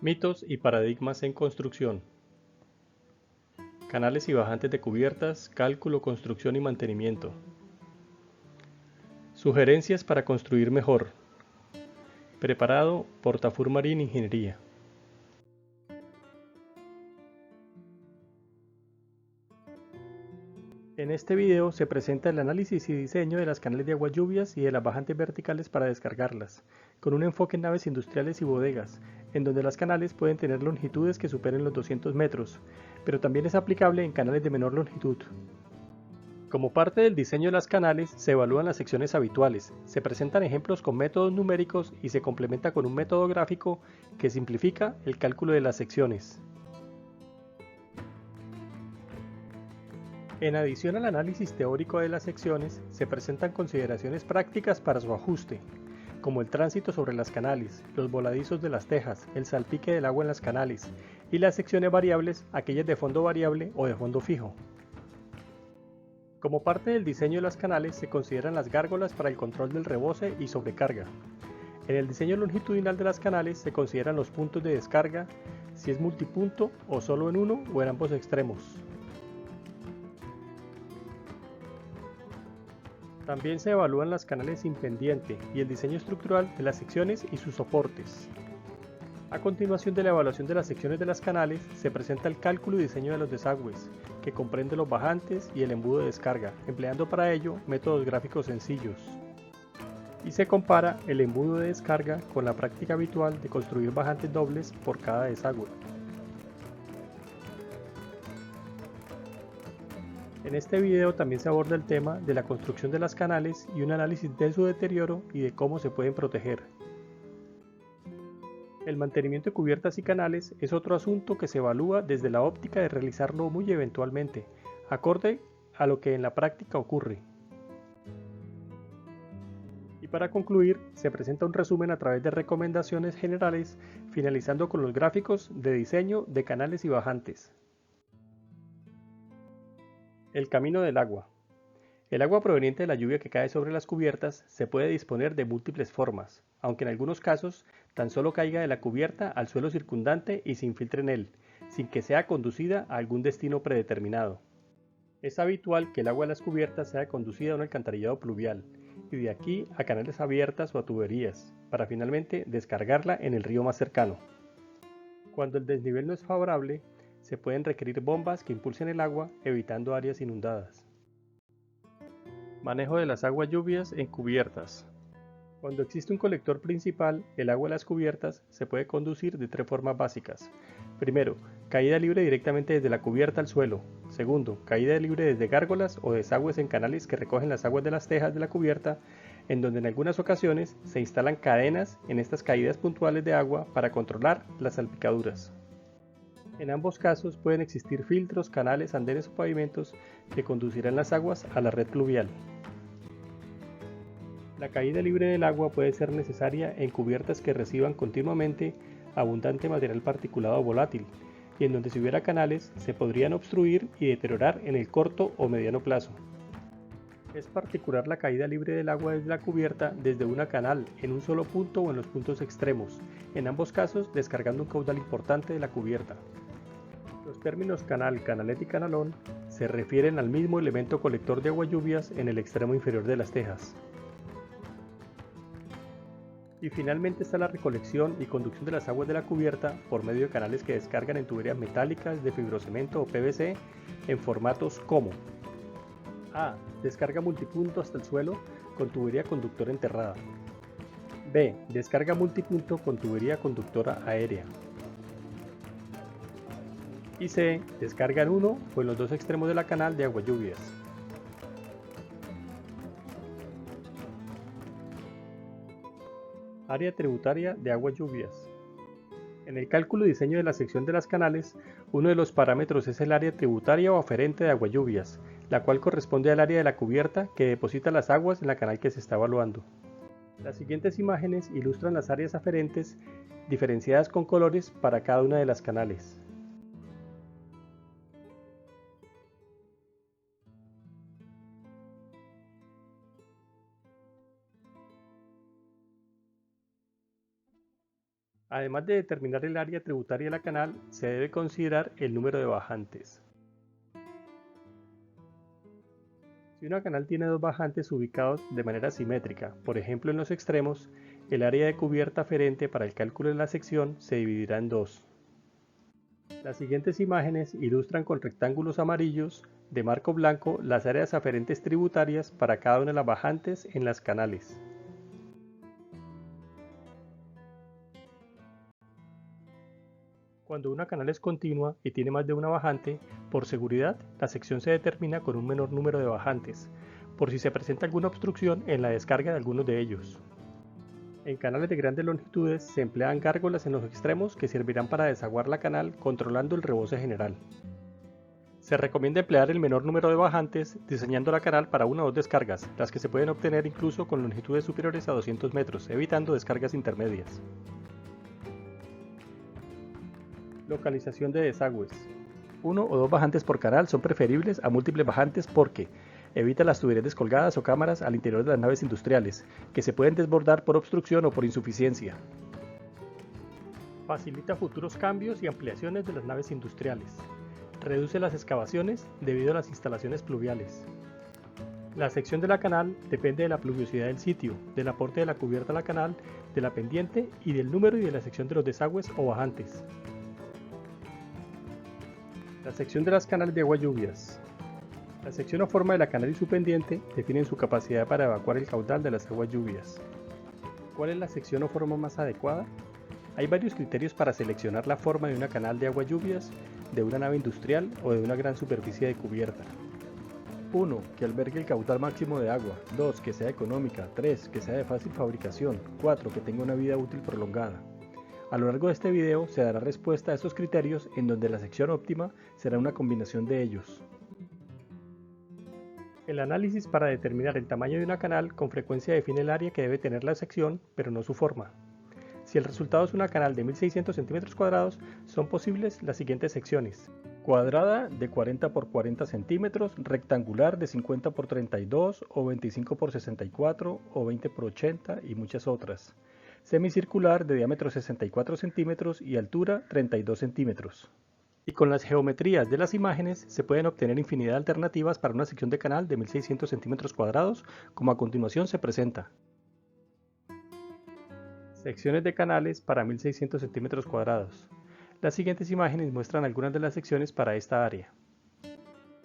Mitos y paradigmas en construcción. Canales y bajantes de cubiertas, cálculo, construcción y mantenimiento. Sugerencias para construir mejor. Preparado por Tafur Marín Ingeniería. En este video se presenta el análisis y diseño de las canales de aguas lluvias y de las bajantes verticales para descargarlas, con un enfoque en naves industriales y bodegas, en donde las canales pueden tener longitudes que superen los 200 metros, pero también es aplicable en canales de menor longitud. Como parte del diseño de las canales, se evalúan las secciones habituales, se presentan ejemplos con métodos numéricos y se complementa con un método gráfico que simplifica el cálculo de las secciones. En adición al análisis teórico de las secciones, se presentan consideraciones prácticas para su ajuste, como el tránsito sobre las canales, los voladizos de las tejas, el salpique del agua en las canales, y las secciones variables, aquellas de fondo variable o de fondo fijo. Como parte del diseño de las canales se consideran las gárgolas para el control del rebose y sobrecarga. En el diseño longitudinal de las canales se consideran los puntos de descarga, si es multipunto o solo en uno o en ambos extremos. También se evalúan las canales sin pendiente y el diseño estructural de las secciones y sus soportes. A continuación de la evaluación de las secciones de las canales, se presenta el cálculo y diseño de los desagües, que comprende los bajantes y el embudo de descarga, empleando para ello métodos gráficos sencillos. Y se compara el embudo de descarga con la práctica habitual de construir bajantes dobles por cada desagüe. En este video también se aborda el tema de la construcción de las canales y un análisis de su deterioro y de cómo se pueden proteger. El mantenimiento de cubiertas y canales es otro asunto que se evalúa desde la óptica de realizarlo muy eventualmente, acorde a lo que en la práctica ocurre. Y para concluir, se presenta un resumen a través de recomendaciones generales, finalizando con los gráficos de diseño de canales y bajantes. El camino del agua. El agua proveniente de la lluvia que cae sobre las cubiertas se puede disponer de múltiples formas, aunque en algunos casos tan solo caiga de la cubierta al suelo circundante y se infiltre en él, sin que sea conducida a algún destino predeterminado. Es habitual que el agua de las cubiertas sea conducida a un alcantarillado pluvial, y de aquí a canales abiertas o a tuberías, para finalmente descargarla en el río más cercano. Cuando el desnivel no es favorable, se pueden requerir bombas que impulsen el agua, evitando áreas inundadas. Manejo de las aguas lluvias en cubiertas. Cuando existe un colector principal, el agua de las cubiertas se puede conducir de tres formas básicas. Primero, caída libre directamente desde la cubierta al suelo. Segundo, caída libre desde gárgolas o desagües en canales que recogen las aguas de las tejas de la cubierta, en donde en algunas ocasiones se instalan cadenas en estas caídas puntuales de agua para controlar las salpicaduras. En ambos casos pueden existir filtros, canales, andenes o pavimentos que conducirán las aguas a la red pluvial. La caída libre del agua puede ser necesaria en cubiertas que reciban continuamente abundante material particulado volátil y en donde si hubiera canales se podrían obstruir y deteriorar en el corto o mediano plazo. Es particular la caída libre del agua desde la cubierta desde una canal en un solo punto o en los puntos extremos, en ambos casos descargando un caudal importante de la cubierta. Los términos canal, canalet y canalón se refieren al mismo elemento colector de agua lluvias en el extremo inferior de las tejas. Y finalmente está la recolección y conducción de las aguas de la cubierta por medio de canales que descargan en tuberías metálicas de fibrocemento o PVC en formatos como A. Descarga multipunto hasta el suelo con tubería conductora enterrada. B. Descarga multipunto con tubería conductora aérea. Y C. Descarga en uno o en los dos extremos de la canal de aguas lluvias. Área tributaria de aguas lluvias. En el cálculo y diseño de la sección de las canales, uno de los parámetros es el área tributaria o aferente de aguas lluvias, la cual corresponde al área de la cubierta que deposita las aguas en la canal que se está evaluando. Las siguientes imágenes ilustran las áreas aferentes diferenciadas con colores para cada una de las canales. Además de determinar el área tributaria de la canal, se debe considerar el número de bajantes. Si una canal tiene dos bajantes ubicados de manera simétrica, por ejemplo en los extremos, el área de cubierta aferente para el cálculo de la sección se dividirá en dos. Las siguientes imágenes ilustran con rectángulos amarillos de marco blanco las áreas aferentes tributarias para cada una de las bajantes en las canales. Cuando una canal es continua y tiene más de una bajante, por seguridad, la sección se determina con un menor número de bajantes, por si se presenta alguna obstrucción en la descarga de algunos de ellos. En canales de grandes longitudes se emplean gárgolas en los extremos que servirán para desaguar la canal controlando el rebose general. Se recomienda emplear el menor número de bajantes diseñando la canal para una o dos descargas, las que se pueden obtener incluso con longitudes superiores a 200 metros, evitando descargas intermedias. Localización de desagües. Uno o dos bajantes por canal son preferibles a múltiples bajantes porque evita las tuberías descolgadas o cámaras al interior de las naves industriales, que se pueden desbordar por obstrucción o por insuficiencia. Facilita futuros cambios y ampliaciones de las naves industriales. Reduce las excavaciones debido a las instalaciones pluviales. La sección de la canal depende de la pluviosidad del sitio, del aporte de la cubierta a la canal, de la pendiente y del número y de la sección de los desagües o bajantes. La sección de las canales de agua lluvias. La sección o forma de la canal y su pendiente definen su capacidad para evacuar el caudal de las aguas lluvias. ¿Cuál es la sección o forma más adecuada? Hay varios criterios para seleccionar la forma de una canal de agua lluvias, de una nave industrial o de una gran superficie de cubierta. 1. Que albergue el caudal máximo de agua. 2. Que sea económica. 3. Que sea de fácil fabricación. 4. Que tenga una vida útil prolongada. A lo largo de este video se dará respuesta a estos criterios en donde la sección óptima será una combinación de ellos. El análisis para determinar el tamaño de una canal con frecuencia define el área que debe tener la sección, pero no su forma. Si el resultado es una canal de 1600 cm², son posibles las siguientes secciones: cuadrada de 40 x 40 cm, rectangular de 50 x 32 o 25 x 64 o 20 x 80 y muchas otras. Semicircular de diámetro 64 centímetros y altura 32 centímetros. Y con las geometrías de las imágenes se pueden obtener infinidad de alternativas para una sección de canal de 1600 cm², como a continuación se presenta. Secciones de canales para 1600 cm². Las siguientes imágenes muestran algunas de las secciones para esta área.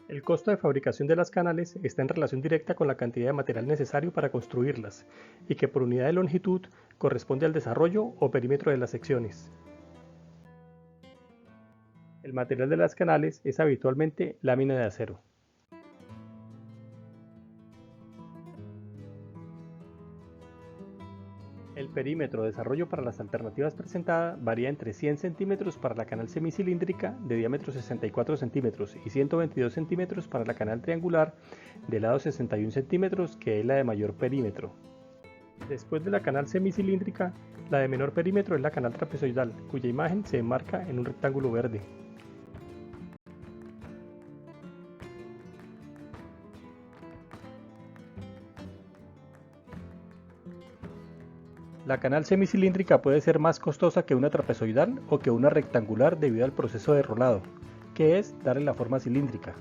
El costo de fabricación de las canales está en relación directa con la cantidad de material necesario para construirlas, y que por unidad de longitud corresponde al desarrollo o perímetro de las secciones. El material de las canales es habitualmente lámina de acero. El perímetro de desarrollo para las alternativas presentadas varía entre 100 centímetros para la canal semicilíndrica de diámetro 64 centímetros y 122 centímetros para la canal triangular de lado 61 centímetros, que es la de mayor perímetro. Después de la canal semicilíndrica, la de menor perímetro es la canal trapezoidal, cuya imagen se enmarca en un rectángulo verde. La canal semicilíndrica puede ser más costosa que una trapezoidal o que una rectangular debido al proceso de rolado, que es darle la forma cilíndrica.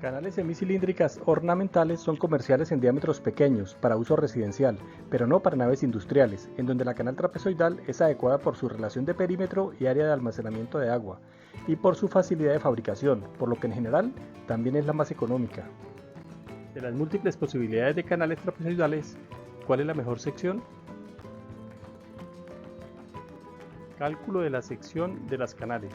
Canales semicilíndricas ornamentales son comerciales en diámetros pequeños para uso residencial, pero no para naves industriales, en donde la canal trapezoidal es adecuada por su relación de perímetro y área de almacenamiento de agua, y por su facilidad de fabricación, por lo que en general también es la más económica. De las múltiples posibilidades de canales trapezoidales, ¿cuál es la mejor sección? Cálculo de la sección de las canales.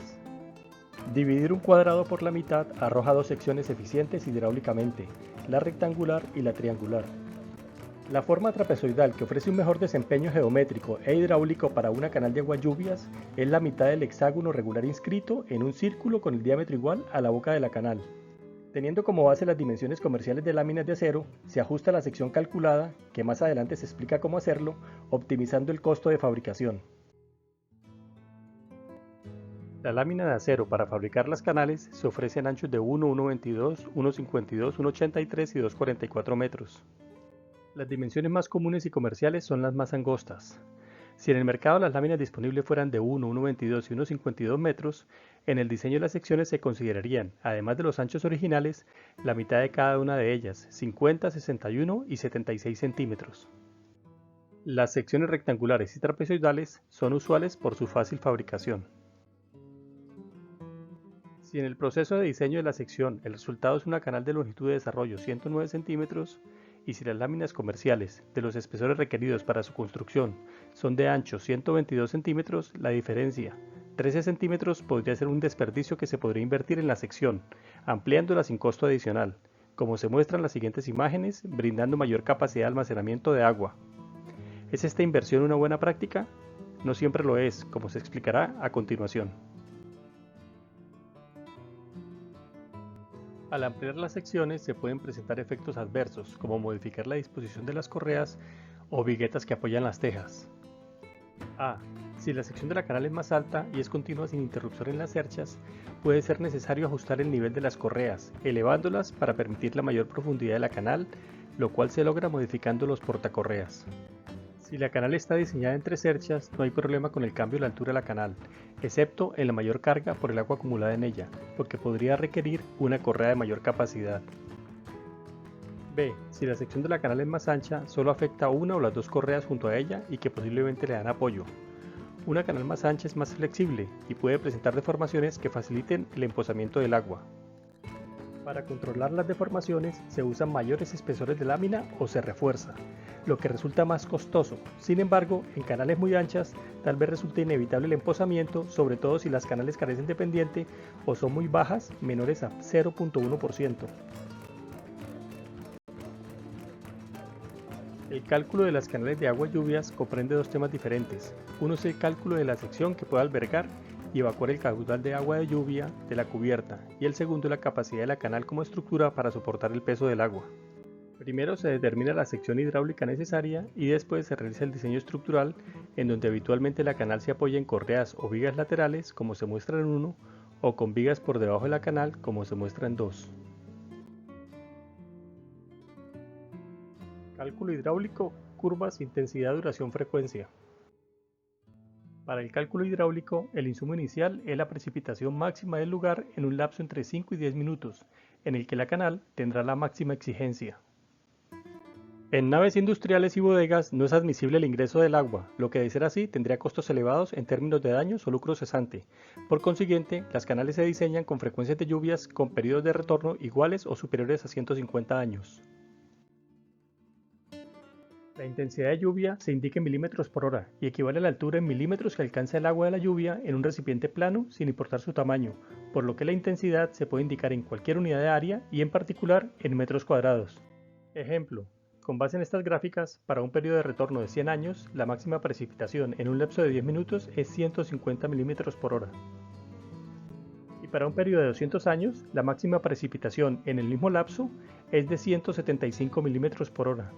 Dividir un cuadrado por la mitad arroja dos secciones eficientes hidráulicamente, la rectangular y la triangular. La forma trapezoidal, que ofrece un mejor desempeño geométrico e hidráulico para una canal de agua lluvias, es la mitad del hexágono regular inscrito en un círculo con el diámetro igual a la boca de la canal. Teniendo como base las dimensiones comerciales de láminas de acero, se ajusta la sección calculada, que más adelante se explica cómo hacerlo, optimizando el costo de fabricación. La lámina de acero para fabricar las canales se ofrece en anchos de 1, 1,22, 1,52, 1,83 y 2,44 metros. Las dimensiones más comunes y comerciales son las más angostas. Si en el mercado las láminas disponibles fueran de 1, 1,22 y 1,52 metros, en el diseño de las secciones se considerarían, además de los anchos originales, la mitad de cada una de ellas, 50, 61 y 76 centímetros. Las secciones rectangulares y trapezoidales son usuales por su fácil fabricación. Si en el proceso de diseño de la sección el resultado es una canal de longitud de desarrollo 109 centímetros y si las láminas comerciales de los espesores requeridos para su construcción son de ancho 122 centímetros, la diferencia, 13 centímetros, podría ser un desperdicio que se podría invertir en la sección, ampliándola sin costo adicional, como se muestra en las siguientes imágenes, brindando mayor capacidad de almacenamiento de agua. ¿Es esta inversión una buena práctica? No siempre lo es, como se explicará a continuación. Al ampliar las secciones se pueden presentar efectos adversos, como modificar la disposición de las correas o viguetas que apoyan las tejas. A. Si la sección de la canal es más alta y es continua sin interrupción en las cerchas, puede ser necesario ajustar el nivel de las correas, elevándolas para permitir la mayor profundidad de la canal, lo cual se logra modificando los portacorreas. Si la canal está diseñada entre cerchas, no hay problema con el cambio de la altura de la canal, excepto en la mayor carga por el agua acumulada en ella, lo que podría requerir una correa de mayor capacidad. B. Si la sección de la canal es más ancha, solo afecta a una o las dos correas junto a ella y que posiblemente le dan apoyo. Una canal más ancha es más flexible y puede presentar deformaciones que faciliten el emposamiento del agua. Para controlar las deformaciones se usan mayores espesores de lámina o se refuerza, lo que resulta más costoso. Sin embargo, en canales muy anchas tal vez resulte inevitable el emposamiento, sobre todo si las canales carecen de pendiente o son muy bajas, menores a 0,1%. El cálculo de las canales de agua y lluvias comprende dos temas diferentes. Uno es el cálculo de la sección que puede albergar y evacuar el caudal de agua de lluvia de la cubierta, y el segundo es la capacidad de la canal como estructura para soportar el peso del agua. Primero se determina la sección hidráulica necesaria y después se realiza el diseño estructural, en donde habitualmente la canal se apoya en correas o vigas laterales, como se muestra en 1, o con vigas por debajo de la canal, como se muestra en 2. Cálculo hidráulico, curvas, intensidad, duración, frecuencia. Para el cálculo hidráulico, el insumo inicial es la precipitación máxima del lugar en un lapso entre 5 y 10 minutos, en el que la canal tendrá la máxima exigencia. En naves industriales y bodegas no es admisible el ingreso del agua, lo que de ser así tendría costos elevados en términos de daños o lucro cesante. Por consiguiente, las canales se diseñan con frecuencias de lluvias con periodos de retorno iguales o superiores a 150 años. La intensidad de lluvia se indica en milímetros por hora y equivale a la altura en milímetros que alcanza el agua de la lluvia en un recipiente plano sin importar su tamaño, por lo que la intensidad se puede indicar en cualquier unidad de área y en particular en metros cuadrados. Ejemplo, con base en estas gráficas, para un periodo de retorno de 100 años, la máxima precipitación en un lapso de 10 minutos es 150 milímetros por hora. Y para un periodo de 200 años, la máxima precipitación en el mismo lapso es de 175 milímetros por hora.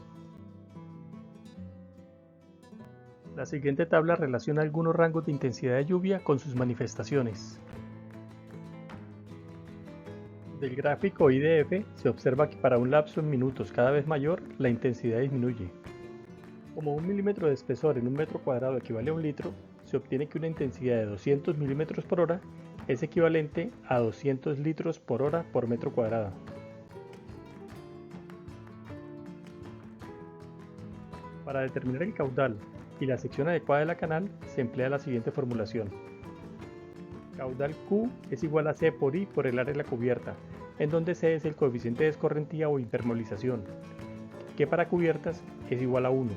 La siguiente tabla relaciona algunos rangos de intensidad de lluvia con sus manifestaciones. Del gráfico IDF se observa que para un lapso en minutos cada vez mayor, la intensidad disminuye. Como 1 milímetro de espesor en un metro cuadrado equivale a 1 litro, se obtiene que una intensidad de 200 milímetros por hora es equivalente a 200 litros por hora por metro cuadrado. Para determinar el caudal y la sección adecuada de la canal se emplea la siguiente formulación. Caudal Q es igual a C por I por el área de la cubierta, en donde C es el coeficiente de escorrentía o impermeabilización, que para cubiertas es igual a 1.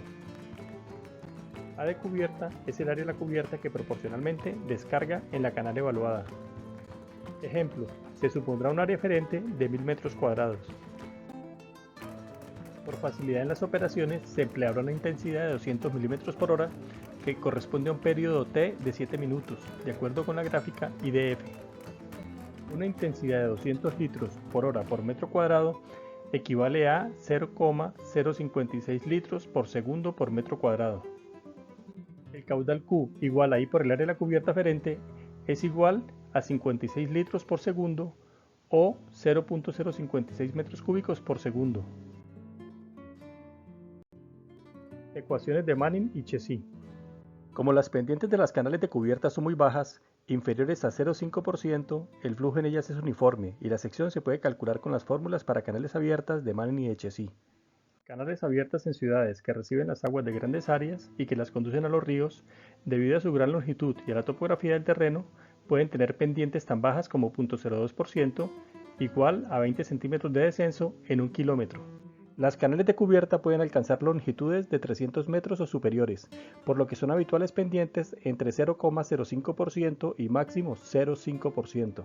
A de cubierta es el área de la cubierta que proporcionalmente descarga en la canal evaluada. Ejemplo, se supondrá un área eferente de 1000 metros cuadrados. Por facilidad en las operaciones se empleará una intensidad de 200 milímetros por hora que corresponde a un periodo T de 7 minutos, de acuerdo con la gráfica IDF. Una intensidad de 200 litros por hora por metro cuadrado equivale a 0,056 litros por segundo por metro cuadrado. El caudal Q igual a I por el área de la cubierta aferente es igual a 56 litros por segundo o 0,056 metros cúbicos por segundo. Ecuaciones de Manning y Chessy. Como las pendientes de las canales de cubierta son muy bajas, inferiores a 0,5%, el flujo en ellas es uniforme y la sección se puede calcular con las fórmulas para canales abiertas de Manning y HSI. Canales abiertas en ciudades que reciben las aguas de grandes áreas y que las conducen a los ríos, debido a su gran longitud y a la topografía del terreno, pueden tener pendientes tan bajas como 0,02%, igual a 20 centímetros de descenso en un kilómetro. Las canales de cubierta pueden alcanzar longitudes de 300 metros o superiores, por lo que son habituales pendientes entre 0,05% y máximo 0,5%.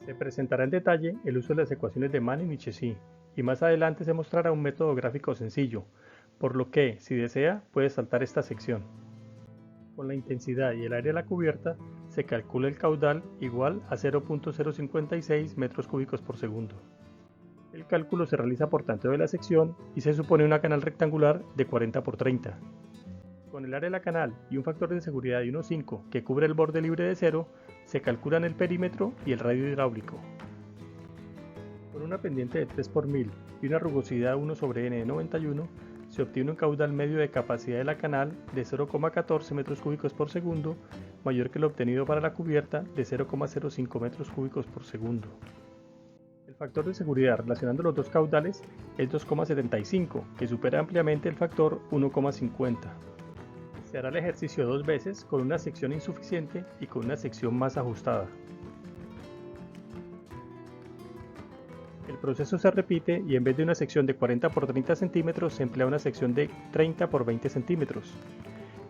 Se presentará en detalle el uso de las ecuaciones de Manning y Chessie, y más adelante se mostrará un método gráfico sencillo, por lo que, si desea, puede saltar esta sección. Con la intensidad y el área de la cubierta, se calcula el caudal igual a 0,056 metros cúbicos por segundo. El cálculo se realiza por tanteo de la sección y se supone una canal rectangular de 40 por 30. Con el área de la canal y un factor de seguridad de 1,5 que cubre el borde libre de cero, se calculan el perímetro y el radio hidráulico. Con una pendiente de 3 por 1000 y una rugosidad 1 sobre n de 91, se obtiene un caudal medio de capacidad de la canal de 0,14 metros cúbicos por segundo, mayor que el obtenido para la cubierta de 0,05 metros cúbicos por segundo. El factor de seguridad relacionando los dos caudales es 2,75, que supera ampliamente el factor 1,50. Se hará el ejercicio 2 veces con una sección insuficiente y con una sección más ajustada. El proceso se repite y en vez de una sección de 40 por 30 centímetros se emplea una sección de 30 por 20 centímetros.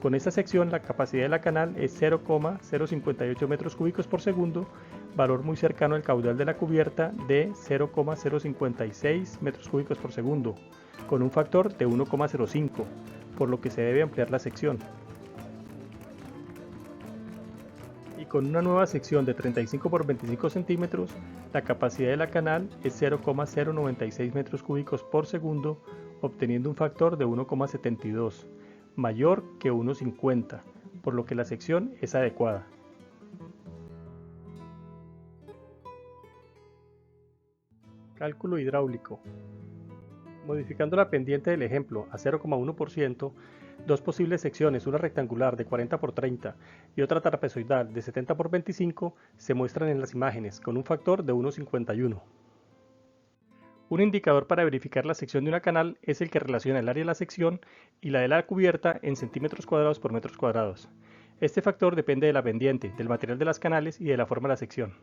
Con esta sección la capacidad de la canal es 0,058 metros cúbicos por segundo, valor muy cercano al caudal de la cubierta de 0,056 metros cúbicos por segundo, con un factor de 1,05, por lo que se debe ampliar la sección. Y con una nueva sección de 35 por 25 centímetros, la capacidad de la canal es 0,096 metros cúbicos por segundo, obteniendo un factor de 1,72, mayor que 1,50, por lo que la sección es adecuada. Cálculo hidráulico. Modificando la pendiente del ejemplo a 0,1%, dos posibles secciones, una rectangular de 40 por 30 y otra trapezoidal de 70 por 25, se muestran en las imágenes con un factor de 1,51. Un indicador para verificar la sección de una canal es el que relaciona el área de la sección y la de la cubierta en centímetros cuadrados por metros cuadrados. Este factor depende de la pendiente, del material de las canales y de la forma de la sección.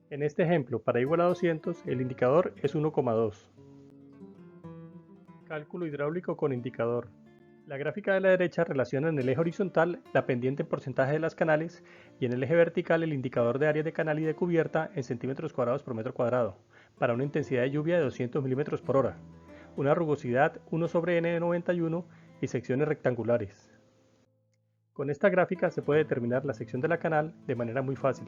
En este ejemplo, para igual a 200, el indicador es 1,2. Cálculo hidráulico con indicador. La gráfica de la derecha relaciona en el eje horizontal la pendiente en porcentaje de las canales y en el eje vertical el indicador de área de canal y de cubierta en centímetros cuadrados por metro cuadrado, para una intensidad de lluvia de 200 milímetros por hora, una rugosidad 1 sobre n de 91 y secciones rectangulares. Con esta gráfica se puede determinar la sección de la canal de manera muy fácil.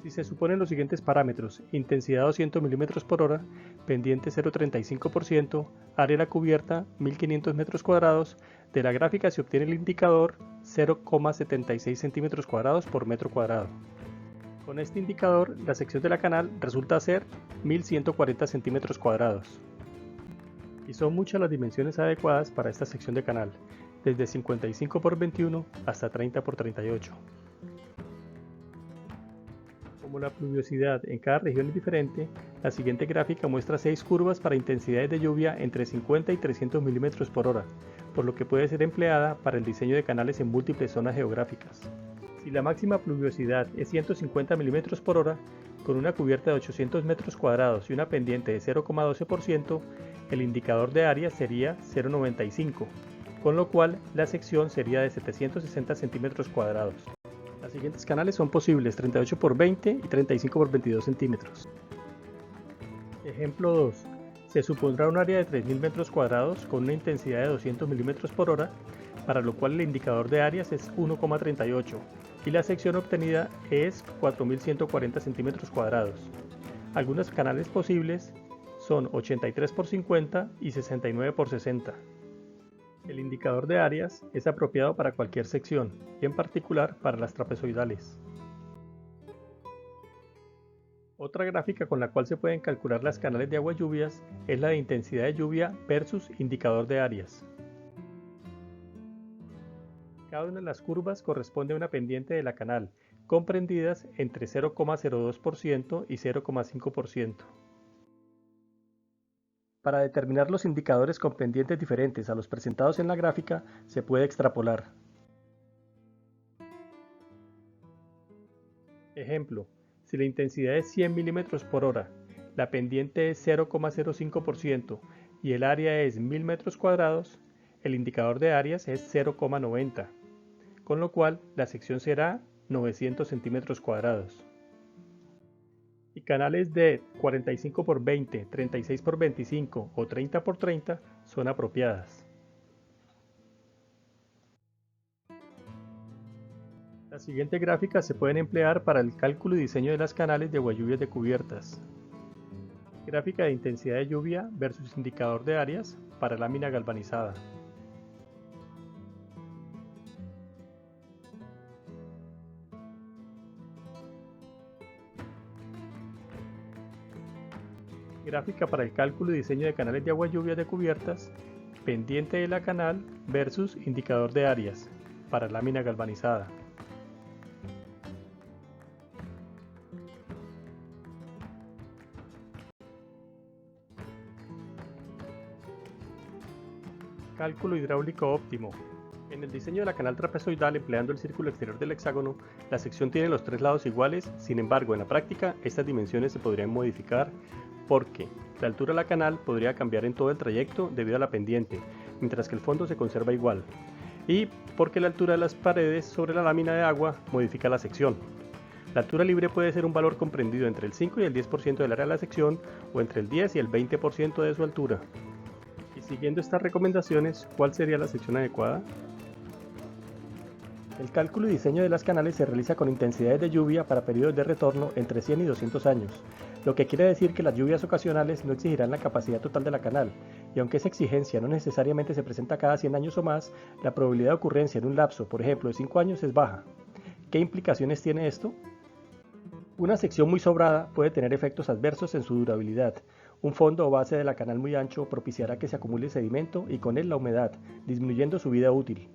Si se suponen los siguientes parámetros: intensidad 200 milímetros por hora, pendiente 0,35%, área de la cubierta 1500 metros cuadrados, de la gráfica se obtiene el indicador 0,76 centímetros cuadrados por metro cuadrado. Con este indicador, la sección de la canal resulta ser 1140 centímetros cuadrados. Y son muchas las dimensiones adecuadas para esta sección de canal, desde 55 por 21 hasta 30 por 38. Como la pluviosidad en cada región es diferente, la siguiente gráfica muestra 6 curvas para intensidades de lluvia entre 50 y 300 milímetros por hora, por lo que puede ser empleada para el diseño de canales en múltiples zonas geográficas. Si la máxima pluviosidad es 150 milímetros por hora, con una cubierta de 800 metros cuadrados y una pendiente de 0,12%, el indicador de área sería 0,95, con lo cual la sección sería de 760 centímetros cuadrados. Las siguientes canales son posibles: 38 por 20 y 35 por 22 centímetros. Ejemplo 2. Se supondrá un área de 3000 metros cuadrados con una intensidad de 200 milímetros por hora, para lo cual el indicador de áreas es 1,38 y la sección obtenida es 4140 centímetros cuadrados. Algunos canales posibles son 83 por 50 y 69 por 60. El indicador de áreas es apropiado para cualquier sección, y en particular para las trapezoidales. Otra gráfica con la cual se pueden calcular las canales de agua lluvias es la de intensidad de lluvia versus indicador de áreas. Cada una de las curvas corresponde a una pendiente de la canal, comprendidas entre 0,02% y 0,5%. Para determinar los indicadores con pendientes diferentes a los presentados en la gráfica, se puede extrapolar. Ejemplo, si la intensidad es 100 milímetros por hora, la pendiente es 0,05% y el área es 1000 metros cuadrados, el indicador de áreas es 0,90, con lo cual la sección será 900 centímetros cuadrados. Y canales de 45 por 20, 36 por 25 o 30 por 30 son apropiadas. Las siguientes gráficas se pueden emplear para el cálculo y diseño de las canales de agualluvias de cubiertas. Gráfica de intensidad de lluvia versus indicador de áreas para lámina galvanizada. Gráfica para el cálculo y diseño de canales de agua lluvia de cubiertas, pendiente de la canal versus indicador de áreas para lámina galvanizada. Cálculo hidráulico óptimo. En el diseño de la canal trapezoidal empleando el círculo exterior del hexágono, la sección tiene los tres lados iguales, sin embargo en la práctica estas dimensiones se podrían modificar porque la altura de la canal podría cambiar en todo el trayecto debido a la pendiente, mientras que el fondo se conserva igual, y porque la altura de las paredes sobre la lámina de agua modifica la sección. La altura libre puede ser un valor comprendido entre el 5 y el 10% del área de la sección o entre el 10 y el 20% de su altura. Y siguiendo estas recomendaciones, ¿cuál sería la sección adecuada? El cálculo y diseño de las canales se realiza con intensidades de lluvia para periodos de retorno entre 100 y 200 años, lo que quiere decir que las lluvias ocasionales no exigirán la capacidad total de la canal, y aunque esa exigencia no necesariamente se presenta cada 100 años o más, la probabilidad de ocurrencia en un lapso, por ejemplo, de 5 años es baja. ¿Qué implicaciones tiene esto? Una sección muy sobrada puede tener efectos adversos en su durabilidad. Un fondo o base de la canal muy ancho propiciará que se acumule sedimento y con él la humedad, disminuyendo su vida útil.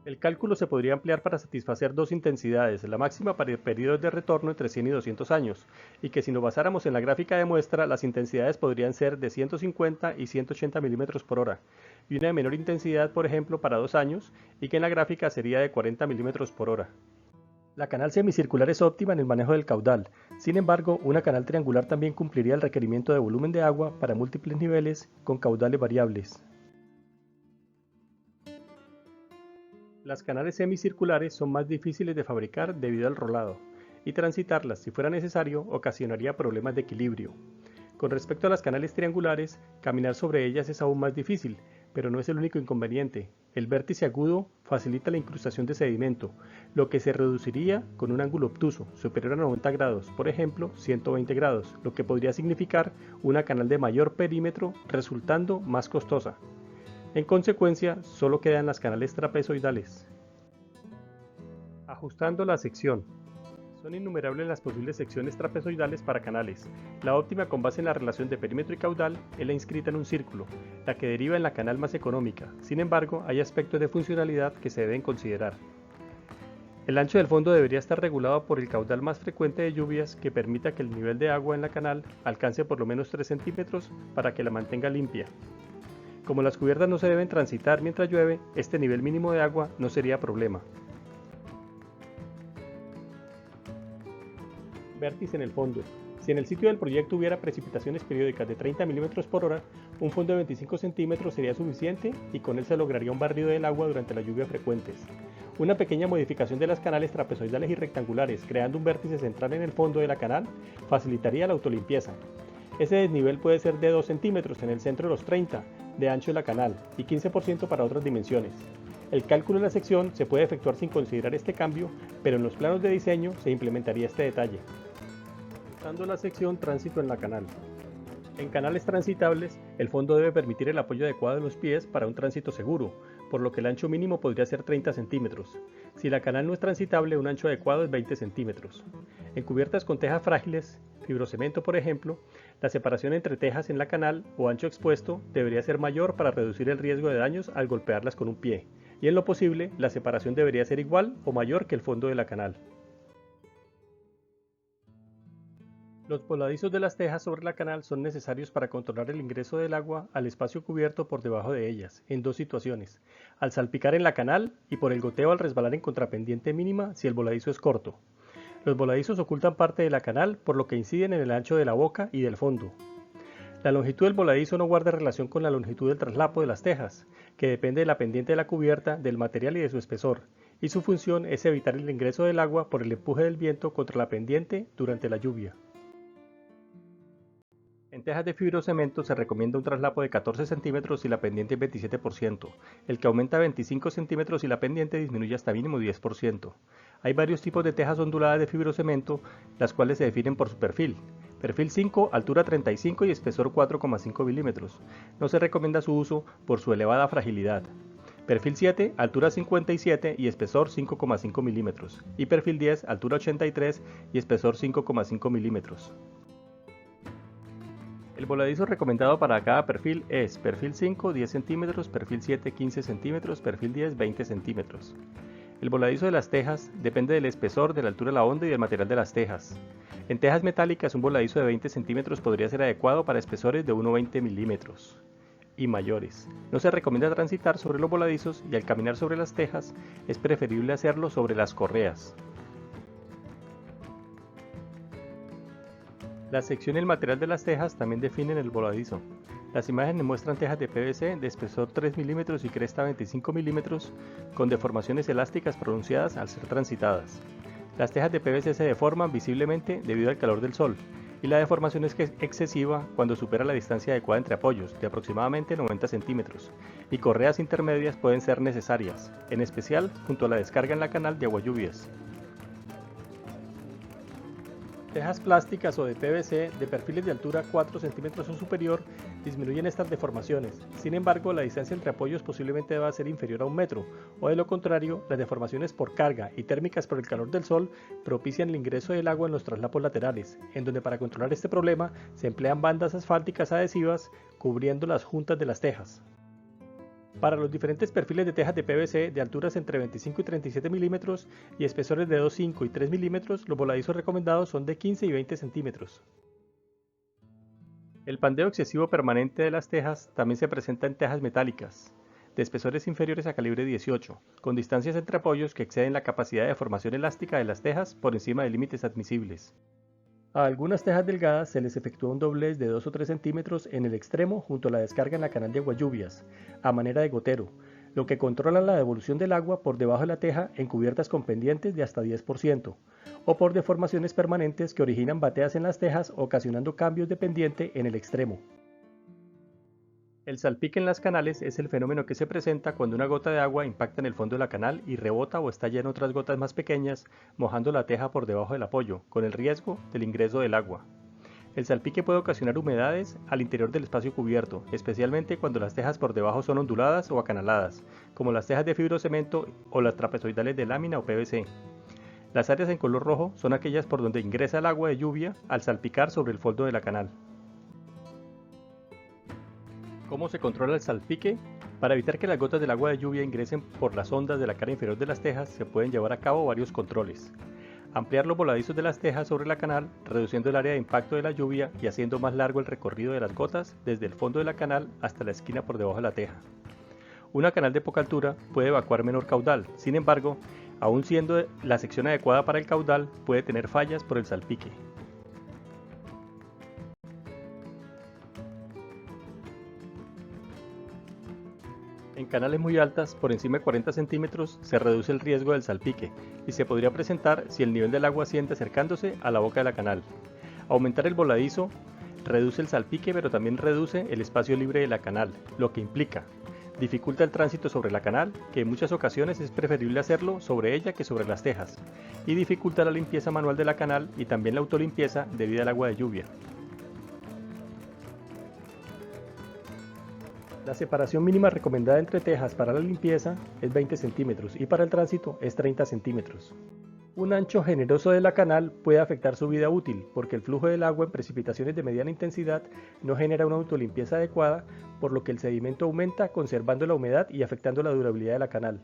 El cálculo se podría ampliar para satisfacer dos intensidades, la máxima para periodos de retorno entre 100 y 200 años, y que si nos basáramos en la gráfica de muestra, las intensidades podrían ser de 150 y 180 milímetros por hora, y una de menor intensidad, por ejemplo, para 2 años, y que en la gráfica sería de 40 milímetros por hora. La canal semicircular es óptima en el manejo del caudal, sin embargo, una canal triangular también cumpliría el requerimiento de volumen de agua para múltiples niveles con caudales variables. Las canales semicirculares son más difíciles de fabricar debido al rolado, y transitarlas, si fuera necesario, ocasionaría problemas de equilibrio. Con respecto a las canales triangulares, caminar sobre ellas es aún más difícil, pero no es el único inconveniente. El vértice agudo facilita la incrustación de sedimento, lo que se reduciría con un ángulo obtuso, superior a 90 grados, por ejemplo 120 grados, lo que podría significar una canal de mayor perímetro, resultando más costosa. En consecuencia, solo quedan las canales trapezoidales. Ajustando la sección. Son innumerables las posibles secciones trapezoidales para canales. La óptima con base en la relación de perímetro y caudal es la inscrita en un círculo, la que deriva en la canal más económica. Sin embargo, hay aspectos de funcionalidad que se deben considerar. El ancho del fondo debería estar regulado por el caudal más frecuente de lluvias que permita que el nivel de agua en la canal alcance por lo menos 3 centímetros para que la mantenga limpia. Como las cubiertas no se deben transitar mientras llueve, este nivel mínimo de agua no sería problema. Vértice en el fondo. Si en el sitio del proyecto hubiera precipitaciones periódicas de 30 milímetros por hora, un fondo de 25 centímetros sería suficiente y con él se lograría un barrido del agua durante las lluvias frecuentes. Una pequeña modificación de las canales trapezoidales y rectangulares, creando un vértice central en el fondo de la canal, facilitaría la autolimpieza. Ese desnivel puede ser de 2 centímetros en el centro de los 30 de ancho de la canal y 15% para otras dimensiones. El cálculo de la sección se puede efectuar sin considerar este cambio, pero en los planos de diseño se implementaría este detalle. Usando la sección tránsito en la canal. En canales transitables, el fondo debe permitir el apoyo adecuado de los pies para un tránsito seguro, por lo que el ancho mínimo podría ser 30 centímetros. Si la canal no es transitable, un ancho adecuado es 20 centímetros. En cubiertas con tejas frágiles, fibrocemento por ejemplo, la separación entre tejas en la canal o ancho expuesto debería ser mayor para reducir el riesgo de daños al golpearlas con un pie, y en lo posible la separación debería ser igual o mayor que el fondo de la canal. Los voladizos de las tejas sobre la canal son necesarios para controlar el ingreso del agua al espacio cubierto por debajo de ellas, en dos situaciones: al salpicar en la canal y por el goteo al resbalar en contrapendiente mínima si el voladizo es corto. Los voladizos ocultan parte de la canal, por lo que inciden en el ancho de la boca y del fondo. La longitud del voladizo no guarda relación con la longitud del traslapo de las tejas, que depende de la pendiente de la cubierta, del material y de su espesor, y su función es evitar el ingreso del agua por el empuje del viento contra la pendiente durante la lluvia. En tejas de fibrocemento se recomienda un traslapo de 14 centímetros si la pendiente es 27%, el que aumenta a 25 centímetros si la pendiente disminuye hasta mínimo 10%. Hay varios tipos de tejas onduladas de fibrocemento, las cuales se definen por su perfil. Perfil 5, altura 35 y espesor 4,5 milímetros. No se recomienda su uso por su elevada fragilidad. Perfil 7, altura 57 y espesor 5,5 milímetros. Y perfil 10, altura 83 y espesor 5,5 milímetros. El voladizo recomendado para cada perfil es perfil 5 10 centímetros, perfil 7 15 centímetros, perfil 10 20 centímetros. El voladizo de las tejas depende del espesor, de la altura de la onda y del material de las tejas. En tejas metálicas un voladizo de 20 centímetros podría ser adecuado para espesores de 1,20 milímetros y mayores. No se recomienda transitar sobre los voladizos y al caminar sobre las tejas es preferible hacerlo sobre las correas. La sección y el material de las tejas también definen el voladizo. Las imágenes muestran tejas de PVC de espesor 3 milímetros y cresta 25 milímetros con deformaciones elásticas pronunciadas al ser transitadas. Las tejas de PVC se deforman visiblemente debido al calor del sol, y la deformación es excesiva cuando supera la distancia adecuada entre apoyos, de aproximadamente 90 centímetros, y correas intermedias pueden ser necesarias, en especial junto a la descarga en la canal de agualluvias. Tejas plásticas o de PVC de perfiles de altura 4 centímetros o superior disminuyen estas deformaciones. Sin embargo, la distancia entre apoyos posiblemente deba ser inferior a 1 metro, o de lo contrario, las deformaciones por carga y térmicas por el calor del sol propician el ingreso del agua en los traslapos laterales, en donde para controlar este problema se emplean bandas asfálticas adhesivas cubriendo las juntas de las tejas. Para los diferentes perfiles de tejas de PVC de alturas entre 25 y 37 milímetros y espesores de 2,5 y 3 milímetros, los voladizos recomendados son de 15 y 20 centímetros. El pandeo excesivo permanente de las tejas también se presenta en tejas metálicas, de espesores inferiores a calibre 18, con distancias entre apoyos que exceden la capacidad de formación elástica de las tejas por encima de límites admisibles. A algunas tejas delgadas se les efectúa un doblez de 2 o 3 centímetros en el extremo junto a la descarga en la canal de agualluvias, a manera de gotero, lo que controla la devolución del agua por debajo de la teja en cubiertas con pendientes de hasta 10%, o por deformaciones permanentes que originan bateas en las tejas ocasionando cambios de pendiente en el extremo. El salpique en las canales es el fenómeno que se presenta cuando una gota de agua impacta en el fondo de la canal y rebota o estalla en otras gotas más pequeñas, mojando la teja por debajo del apoyo, con el riesgo del ingreso del agua. El salpique puede ocasionar humedades al interior del espacio cubierto, especialmente cuando las tejas por debajo son onduladas o acanaladas, como las tejas de fibrocemento o las trapezoidales de lámina o PVC. Las áreas en color rojo son aquellas por donde ingresa el agua de lluvia al salpicar sobre el fondo de la canal. ¿Cómo se controla el salpique? Para evitar que las gotas del agua de lluvia ingresen por las ondas de la cara inferior de las tejas, se pueden llevar a cabo varios controles. Ampliar los voladizos de las tejas sobre la canal, reduciendo el área de impacto de la lluvia y haciendo más largo el recorrido de las gotas desde el fondo de la canal hasta la esquina por debajo de la teja. Una canal de poca altura puede evacuar menor caudal, sin embargo, aun siendo la sección adecuada para el caudal, puede tener fallas por el salpique. En canales muy altas, por encima de 40 centímetros, se reduce el riesgo del salpique y se podría presentar si el nivel del agua asciende acercándose a la boca de la canal. Aumentar el voladizo reduce el salpique, pero también reduce el espacio libre de la canal, lo que dificulta el tránsito sobre la canal, que en muchas ocasiones es preferible hacerlo sobre ella que sobre las tejas, y dificulta la limpieza manual de la canal y también la autolimpieza debido al agua de lluvia. La separación mínima recomendada entre tejas para la limpieza es 20 centímetros y para el tránsito es 30 centímetros. Un ancho generoso de la canal puede afectar su vida útil porque el flujo del agua en precipitaciones de mediana intensidad no genera una autolimpieza adecuada, por lo que el sedimento aumenta conservando la humedad y afectando la durabilidad de la canal.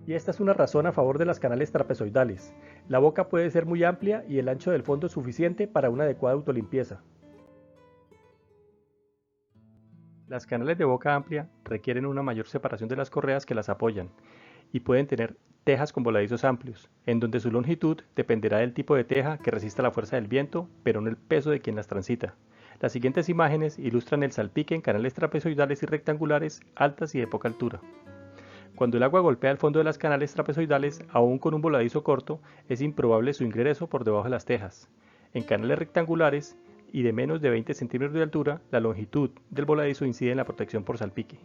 Y esta es una razón a favor de las canales trapezoidales. La boca puede ser muy amplia y el ancho del fondo suficiente para una adecuada autolimpieza. Las canales de boca amplia requieren una mayor separación de las correas que las apoyan y pueden tener tejas con voladizos amplios, en donde su longitud dependerá del tipo de teja que resista la fuerza del viento, pero no el peso de quien las transita. Las siguientes imágenes ilustran el salpique en canales trapezoidales y rectangulares altas y de poca altura. Cuando el agua golpea el fondo de las canales trapezoidales, aún con un voladizo corto, es improbable su ingreso por debajo de las tejas. En canales rectangulares y de menos de 20 centímetros de altura, la longitud del voladizo incide en la protección por salpique.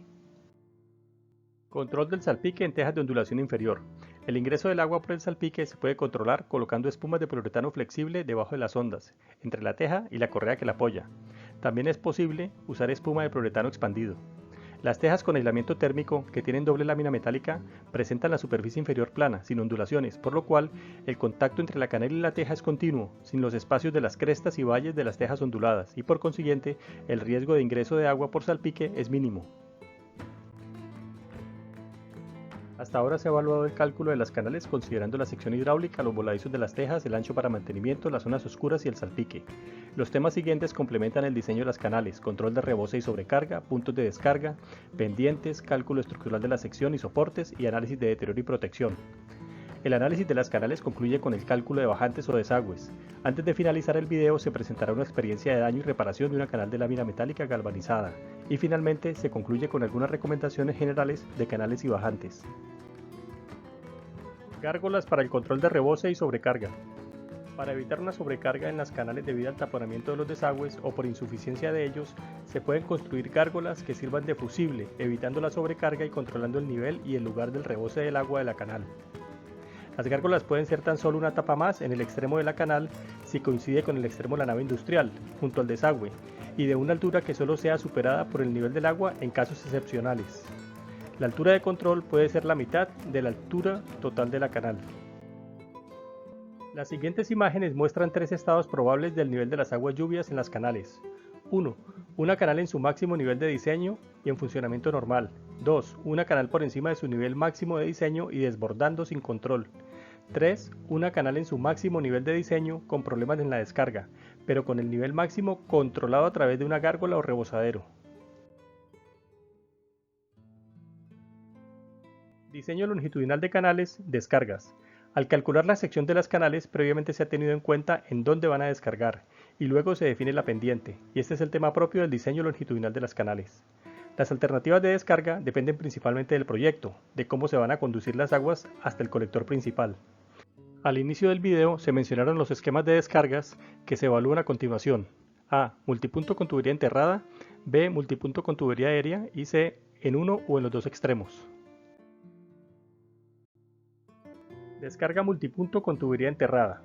Control del salpique en tejas de ondulación inferior. El ingreso del agua por el salpique se puede controlar colocando espumas de poliuretano flexible debajo de las ondas, entre la teja y la correa que la apoya. También es posible usar espuma de poliuretano expandido. Las tejas con aislamiento térmico, que tienen doble lámina metálica, presentan la superficie inferior plana, sin ondulaciones, por lo cual el contacto entre la canal y la teja es continuo, sin los espacios de las crestas y valles de las tejas onduladas, y por consiguiente, el riesgo de ingreso de agua por salpique es mínimo. Hasta ahora se ha evaluado el cálculo de las canales considerando la sección hidráulica, los voladizos de las tejas, el ancho para mantenimiento, las zonas oscuras y el salpique. Los temas siguientes complementan el diseño de las canales: control de rebose y sobrecarga, puntos de descarga, pendientes, cálculo estructural de la sección y soportes y análisis de deterioro y protección. El análisis de las canales concluye con el cálculo de bajantes o desagües. Antes de finalizar el video se presentará una experiencia de daño y reparación de una canal de lámina metálica galvanizada y finalmente se concluye con algunas recomendaciones generales de canales y bajantes. Gárgolas para el control de rebose y sobrecarga. Para evitar una sobrecarga en las canales debido al taponamiento de los desagües o por insuficiencia de ellos, se pueden construir gárgolas que sirvan de fusible, evitando la sobrecarga y controlando el nivel y el lugar del rebose del agua de la canal. Las gárgolas pueden ser tan solo una tapa más en el extremo de la canal si coincide con el extremo de la nave industrial, junto al desagüe, y de una altura que solo sea superada por el nivel del agua en casos excepcionales. La altura de control puede ser la mitad de la altura total de la canal. Las siguientes imágenes muestran tres estados probables del nivel de las aguas lluvias en las canales. 1. Una canal en su máximo nivel de diseño y en funcionamiento normal. 2. Una canal por encima de su nivel máximo de diseño y desbordando sin control. 3. Una canal en su máximo nivel de diseño con problemas en la descarga, pero con el nivel máximo controlado a través de una gárgola o rebosadero. Diseño longitudinal de canales, descargas. Al calcular la sección de las canales, previamente se ha tenido en cuenta en dónde van a descargar, y luego se define la pendiente, y este es el tema propio del diseño longitudinal de las canales. Las alternativas de descarga dependen principalmente del proyecto, de cómo se van a conducir las aguas hasta el colector principal. Al inicio del video se mencionaron los esquemas de descargas que se evalúan a continuación. A. Multipunto con tubería enterrada, B. Multipunto con tubería aérea y C. En uno o en los dos extremos. Descarga multipunto con tubería enterrada.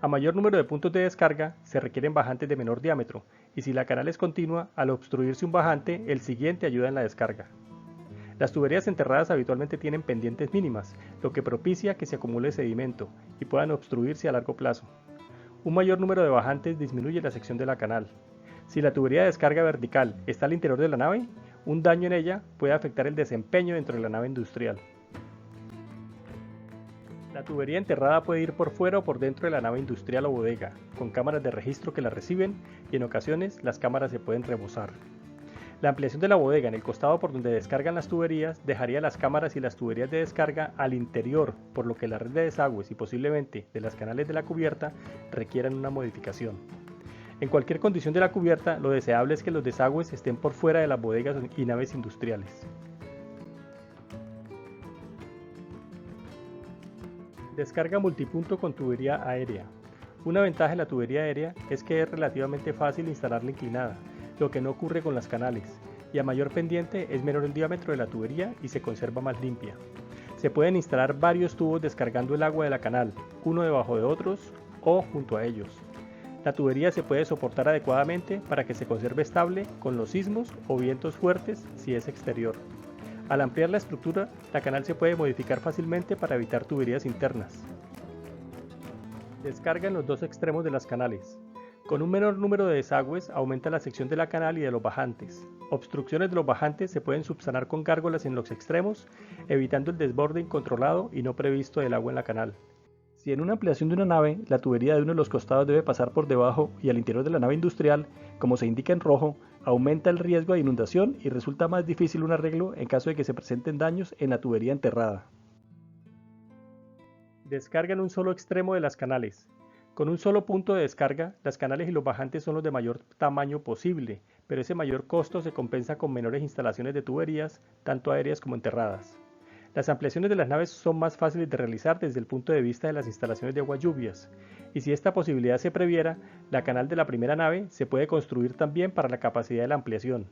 A mayor número de puntos de descarga, se requieren bajantes de menor diámetro, y si la canal es continua, al obstruirse un bajante, el siguiente ayuda en la descarga. Las tuberías enterradas habitualmente tienen pendientes mínimas, lo que propicia que se acumule sedimento y puedan obstruirse a largo plazo. Un mayor número de bajantes disminuye la sección de la canal. Si la tubería de descarga vertical está al interior de la nave, un daño en ella puede afectar el desempeño dentro de la nave industrial. La tubería enterrada puede ir por fuera o por dentro de la nave industrial o bodega, con cámaras de registro que la reciben y en ocasiones las cámaras se pueden rebosar. La ampliación de la bodega en el costado por donde descargan las tuberías dejaría las cámaras y las tuberías de descarga al interior, por lo que la red de desagües y posiblemente de las canales de la cubierta requieran una modificación. En cualquier condición de la cubierta, lo deseable es que los desagües estén por fuera de las bodegas y naves industriales. Descarga multipunto con tubería aérea. Una ventaja de la tubería aérea es que es relativamente fácil instalarla inclinada, lo que no ocurre con las canales, y a mayor pendiente es menor el diámetro de la tubería y se conserva más limpia. Se pueden instalar varios tubos descargando el agua de la canal, uno debajo de otros o junto a ellos. La tubería se puede soportar adecuadamente para que se conserve estable con los sismos o vientos fuertes si es exterior. Al ampliar la estructura, la canal se puede modificar fácilmente para evitar tuberías internas. Descarga en los dos extremos de las canales. Con un menor número de desagües aumenta la sección de la canal y de los bajantes. Obstrucciones de los bajantes se pueden subsanar con gárgolas en los extremos, evitando el desborde incontrolado y no previsto del agua en la canal. Si en una ampliación de una nave, la tubería de uno de los costados debe pasar por debajo y al interior de la nave industrial, como se indica en rojo, aumenta el riesgo de inundación y resulta más difícil un arreglo en caso de que se presenten daños en la tubería enterrada. Descarga en un solo extremo de las canales. Con un solo punto de descarga, las canales y los bajantes son los de mayor tamaño posible, pero ese mayor costo se compensa con menores instalaciones de tuberías, tanto aéreas como enterradas. Las ampliaciones de las naves son más fáciles de realizar desde el punto de vista de las instalaciones de agualluvias, y si esta posibilidad se previera, la canal de la primera nave se puede construir también para la capacidad de la ampliación.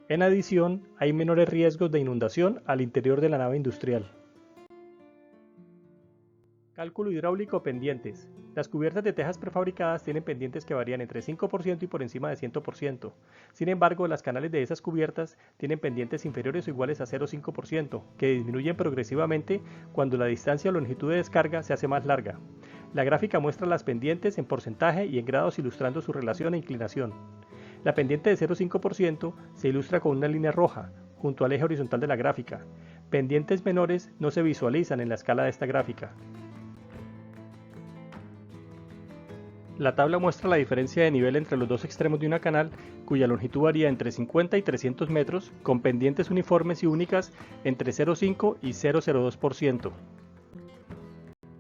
En adición, hay menores riesgos de inundación al interior de la nave industrial. Cálculo hidráulico pendientes. Las cubiertas de tejas prefabricadas tienen pendientes que varían entre 5% y por encima de 100%. Sin embargo, las canales de esas cubiertas tienen pendientes inferiores o iguales a 0,5%, que disminuyen progresivamente cuando la distancia o longitud de descarga se hace más larga. La gráfica muestra las pendientes en porcentaje y en grados ilustrando su relación e inclinación. La pendiente de 0,5% se ilustra con una línea roja, junto al eje horizontal de la gráfica. Pendientes menores no se visualizan en la escala de esta gráfica. La tabla muestra la diferencia de nivel entre los dos extremos de una canal, cuya longitud varía entre 50 y 300 metros, con pendientes uniformes y únicas entre 0,5 y 0,02%.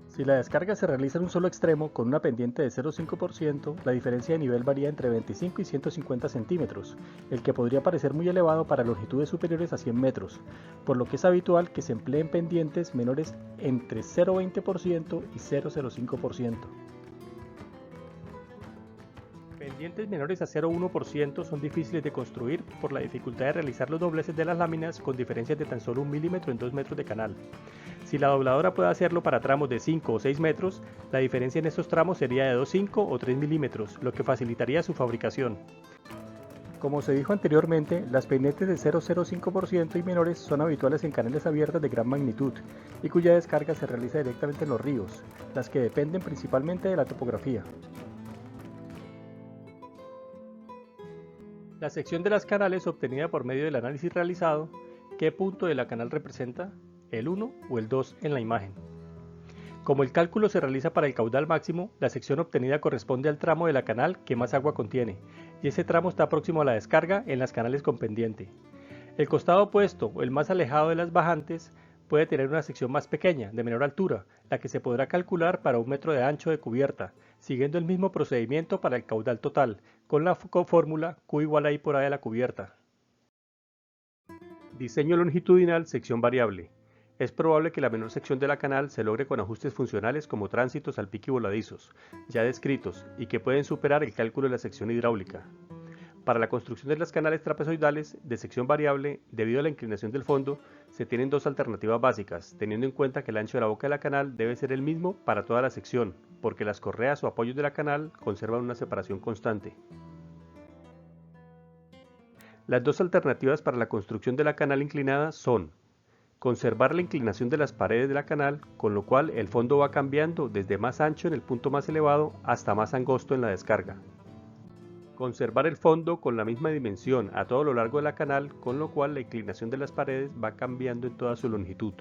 Si la descarga se realiza en un solo extremo con una pendiente de 0,5%, la diferencia de nivel varía entre 25 y 150 centímetros, el que podría parecer muy elevado para longitudes superiores a 100 metros, por lo que es habitual que se empleen pendientes menores entre 0,20% y 0,05%. Pendientes menores a 0,1% son difíciles de construir por la dificultad de realizar los dobleces de las láminas con diferencias de tan solo 1 milímetro en 2 metros de canal. Si la dobladora puede hacerlo para tramos de 5 o 6 metros, la diferencia en estos tramos sería de 2,5 o 3 milímetros, lo que facilitaría su fabricación. Como se dijo anteriormente, las pendientes de 0,05% y menores son habituales en canales abiertas de gran magnitud y cuya descarga se realiza directamente en los ríos, las que dependen principalmente de la topografía. La sección de las canales obtenida por medio del análisis realizado, ¿qué punto de la canal representa? ¿El 1 o el 2 en la imagen? Como el cálculo se realiza para el caudal máximo, la sección obtenida corresponde al tramo de la canal que más agua contiene, y ese tramo está próximo a la descarga en las canales con pendiente. El costado opuesto o el más alejado de las bajantes puede tener una sección más pequeña, de menor altura, la que se podrá calcular para 1 metro de ancho de cubierta, siguiendo el mismo procedimiento para el caudal total, con la fórmula Q igual a I por A de la cubierta. Diseño longitudinal, sección variable. Es probable que la menor sección de la canal se logre con ajustes funcionales como tránsitos, salpique y voladizos, ya descritos, y que pueden superar el cálculo de la sección hidráulica. Para la construcción de las canales trapezoidales de sección variable, debido a la inclinación del fondo, se tienen dos alternativas básicas, teniendo en cuenta que el ancho de la boca de la canal debe ser el mismo para toda la sección, porque las correas o apoyos de la canal conservan una separación constante. Las dos alternativas para la construcción de la canal inclinada son: conservar la inclinación de las paredes de la canal, con lo cual el fondo va cambiando desde más ancho en el punto más elevado hasta más angosto en la descarga. Conservar el fondo con la misma dimensión a todo lo largo de la canal, con lo cual la inclinación de las paredes va cambiando en toda su longitud.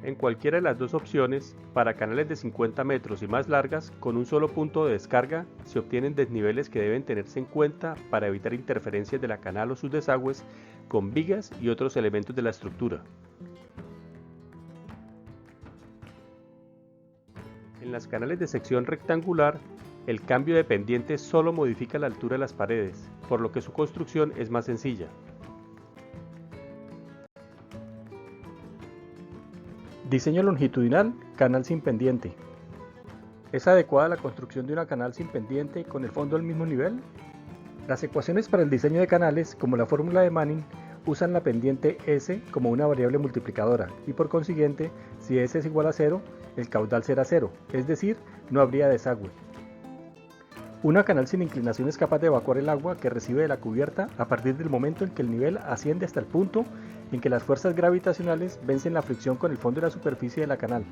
En cualquiera de las dos opciones, para canales de 50 metros y más largas, con un solo punto de descarga, se obtienen desniveles que deben tenerse en cuenta para evitar interferencias de la canal o sus desagües con vigas y otros elementos de la estructura. En las canales de sección rectangular, el cambio de pendiente solo modifica la altura de las paredes, por lo que su construcción es más sencilla. Diseño longitudinal, canal sin pendiente. ¿Es adecuada la construcción de una canal sin pendiente con el fondo al mismo nivel? Las ecuaciones para el diseño de canales, como la fórmula de Manning, usan la pendiente S como una variable multiplicadora y por consiguiente, si S es igual a 0, el caudal será 0, es decir, no habría desagüe. Una canal sin inclinación es capaz de evacuar el agua que recibe de la cubierta a partir del momento en que el nivel asciende hasta el punto en que las fuerzas gravitacionales vencen la fricción con el fondo y la superficie de la canal.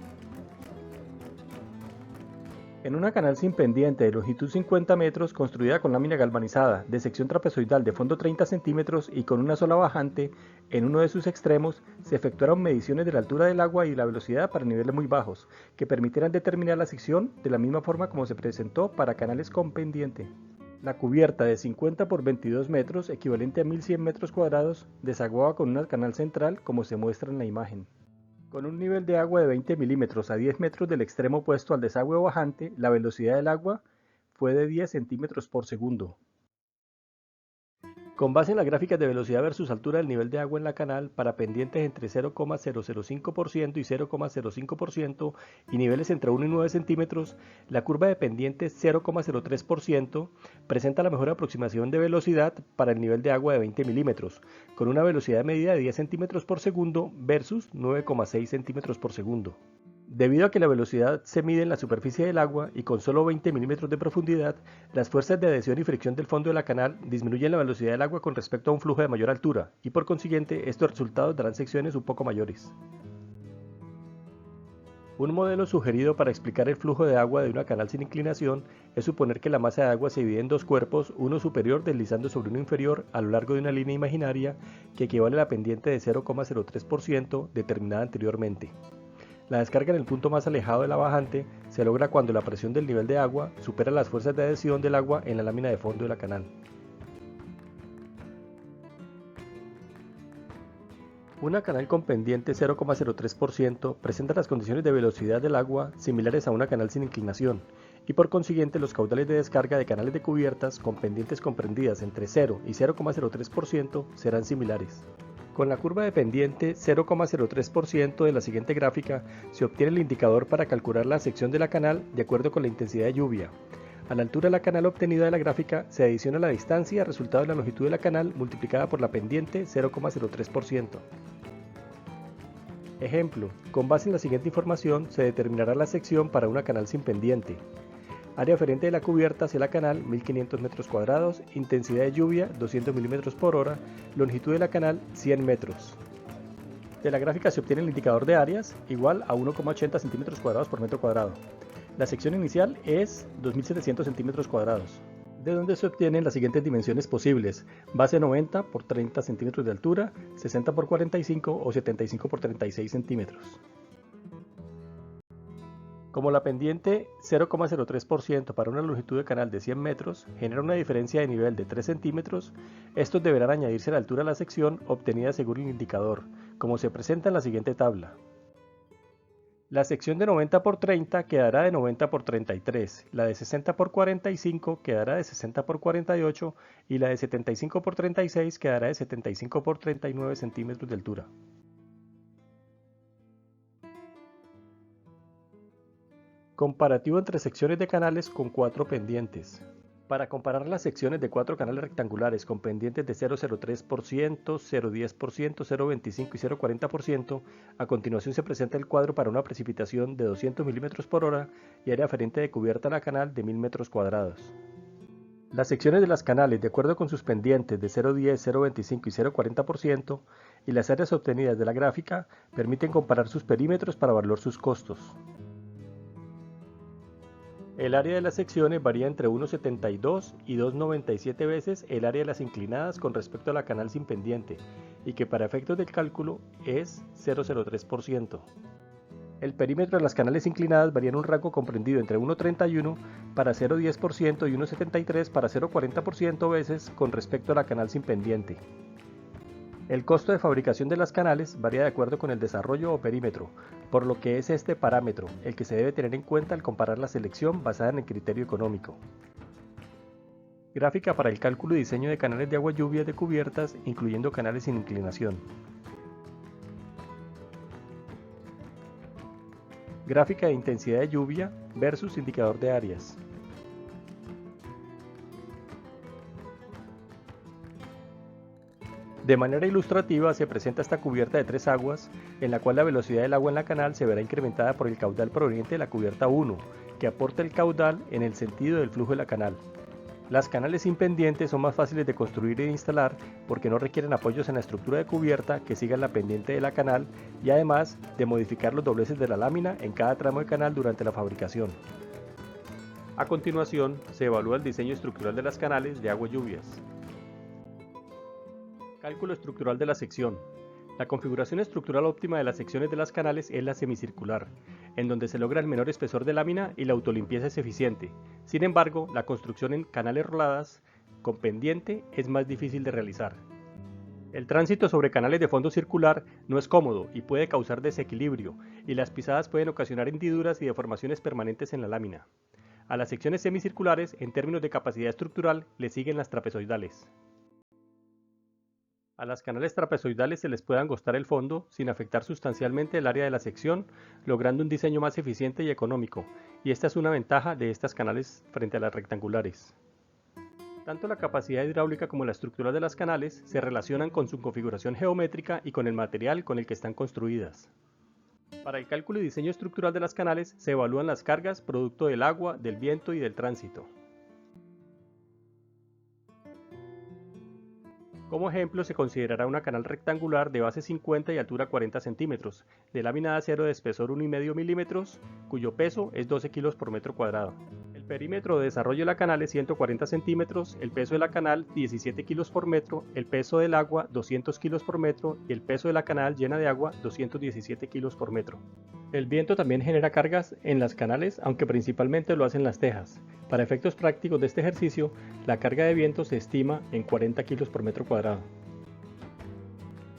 En una canal sin pendiente de longitud 50 metros construida con lámina galvanizada de sección trapezoidal de fondo 30 centímetros y con una sola bajante, en uno de sus extremos se efectuaron mediciones de la altura del agua y la velocidad para niveles muy bajos, que permitieran determinar la sección de la misma forma como se presentó para canales con pendiente. La cubierta de 50 por 22 metros, equivalente a 1100 metros cuadrados, desaguaba con un canal central como se muestra en la imagen. Con un nivel de agua de 20 milímetros a 10 metros del extremo opuesto al desagüe bajante, la velocidad del agua fue de 10 centímetros por segundo. Con base en las gráficas de velocidad versus altura del nivel de agua en la canal para pendientes entre 0,005% y 0,05% y niveles entre 1 y 9 centímetros, la curva de pendiente 0,03% presenta la mejor aproximación de velocidad para el nivel de agua de 20 milímetros, con una velocidad medida de 10 centímetros por segundo versus 9,6 centímetros por segundo. Debido a que la velocidad se mide en la superficie del agua y con solo 20 milímetros de profundidad, las fuerzas de adhesión y fricción del fondo de la canal disminuyen la velocidad del agua con respecto a un flujo de mayor altura, y por consiguiente estos resultados darán secciones un poco mayores. Un modelo sugerido para explicar el flujo de agua de una canal sin inclinación es suponer que la masa de agua se divide en dos cuerpos, uno superior deslizando sobre uno inferior a lo largo de una línea imaginaria que equivale a la pendiente de 0,03% determinada anteriormente. La descarga en el punto más alejado de la bajante se logra cuando la presión del nivel de agua supera las fuerzas de adhesión del agua en la lámina de fondo de la canal. Una canal con pendiente 0,03% presenta las condiciones de velocidad del agua similares a una canal sin inclinación, y por consiguiente los caudales de descarga de canales de cubiertas con pendientes comprendidas entre 0 y 0,03% serán similares. Con la curva de pendiente 0,03% de la siguiente gráfica se obtiene el indicador para calcular la sección de la canal de acuerdo con la intensidad de lluvia. A la altura de la canal obtenida de la gráfica se adiciona la distancia resultado de la longitud de la canal multiplicada por la pendiente 0,03%. Ejemplo, con base en la siguiente información se determinará la sección para una canal sin pendiente. Área aferente de la cubierta hacia la canal 1500 metros cuadrados, intensidad de lluvia 200 milímetros por hora, longitud de la canal 100 metros. De la gráfica se obtiene el indicador de áreas igual a 1,80 centímetros cuadrados por metro cuadrado. La sección inicial es 2700 centímetros cuadrados, de donde se obtienen las siguientes dimensiones posibles: base 90 por 30 centímetros de altura, 60 por 45 o 75 por 36 centímetros. Como la pendiente 0,03% para una longitud de canal de 100 metros genera una diferencia de nivel de 3 centímetros, estos deberán añadirse a la altura de la sección obtenida según el indicador, como se presenta en la siguiente tabla. La sección de 90 por 30 quedará de 90 por 33, la de 60 por 45 quedará de 60 por 48 y la de 75 por 36 quedará de 75 por 39 centímetros de altura. Comparativo entre secciones de canales con 4 pendientes. Para comparar las secciones de 4 canales rectangulares con pendientes de 0,03%, 0,10%, 0,25 y 0,40%, a continuación se presenta el cuadro para una precipitación de 200 milímetros por hora y área aferente de cubierta a la canal de 1000 metros cuadrados. Las secciones de las canales, de acuerdo con sus pendientes de 0,10, 0,25 y 0,40%, y las áreas obtenidas de la gráfica, permiten comparar sus perímetros para valorar sus costos. El área de las secciones varía entre 1,72 y 2,97 veces el área de las inclinadas con respecto a la canal sin pendiente, y que para efectos del cálculo es 0,03%. El perímetro de las canales inclinadas varía en un rango comprendido entre 1,31 para 0,10% y 1,73 para 0,40% veces con respecto a la canal sin pendiente. El costo de fabricación de las canales varía de acuerdo con el desarrollo o perímetro, por lo que es este parámetro el que se debe tener en cuenta al comparar la selección basada en el criterio económico. Gráfica para el cálculo y diseño de canales de agua lluvia de cubiertas, incluyendo canales sin inclinación. Gráfica de intensidad de lluvia versus indicador de áreas. De manera ilustrativa se presenta esta cubierta de 3 aguas, en la cual la velocidad del agua en la canal se verá incrementada por el caudal proveniente de la cubierta 1, que aporta el caudal en el sentido del flujo de la canal. Las canales sin pendiente son más fáciles de construir e instalar porque no requieren apoyos en la estructura de cubierta que sigan la pendiente de la canal y además de modificar los dobleces de la lámina en cada tramo de canal durante la fabricación. A continuación, se evalúa el diseño estructural de las canales de agua y lluvias. Cálculo estructural de la sección. La configuración estructural óptima de las secciones de las canales es la semicircular, en donde se logra el menor espesor de lámina y la autolimpieza es eficiente. Sin embargo, la construcción en canales roladas con pendiente es más difícil de realizar. El tránsito sobre canales de fondo circular no es cómodo y puede causar desequilibrio, y las pisadas pueden ocasionar hendiduras y deformaciones permanentes en la lámina. A las secciones semicirculares, en términos de capacidad estructural, le siguen las trapezoidales. A las canales trapezoidales se les puede angostar el fondo sin afectar sustancialmente el área de la sección, logrando un diseño más eficiente y económico, y esta es una ventaja de estas canales frente a las rectangulares. Tanto la capacidad hidráulica como la estructura de las canales se relacionan con su configuración geométrica y con el material con el que están construidas. Para el cálculo y diseño estructural de las canales se evalúan las cargas producto del agua, del viento y del tránsito. Como ejemplo se considerará una canal rectangular de base 50 y altura 40 centímetros, de lámina de acero de espesor 1,5 milímetros, cuyo peso es 12 kilos por metro cuadrado. El perímetro de desarrollo de la canal es 140 centímetros, el peso de la canal 17 kilos por metro, el peso del agua 200 kilos por metro y el peso de la canal llena de agua 217 kilos por metro. El viento también genera cargas en las canales, aunque principalmente lo hacen las tejas. Para efectos prácticos de este ejercicio, la carga de viento se estima en 40 kilos por metro cuadrado.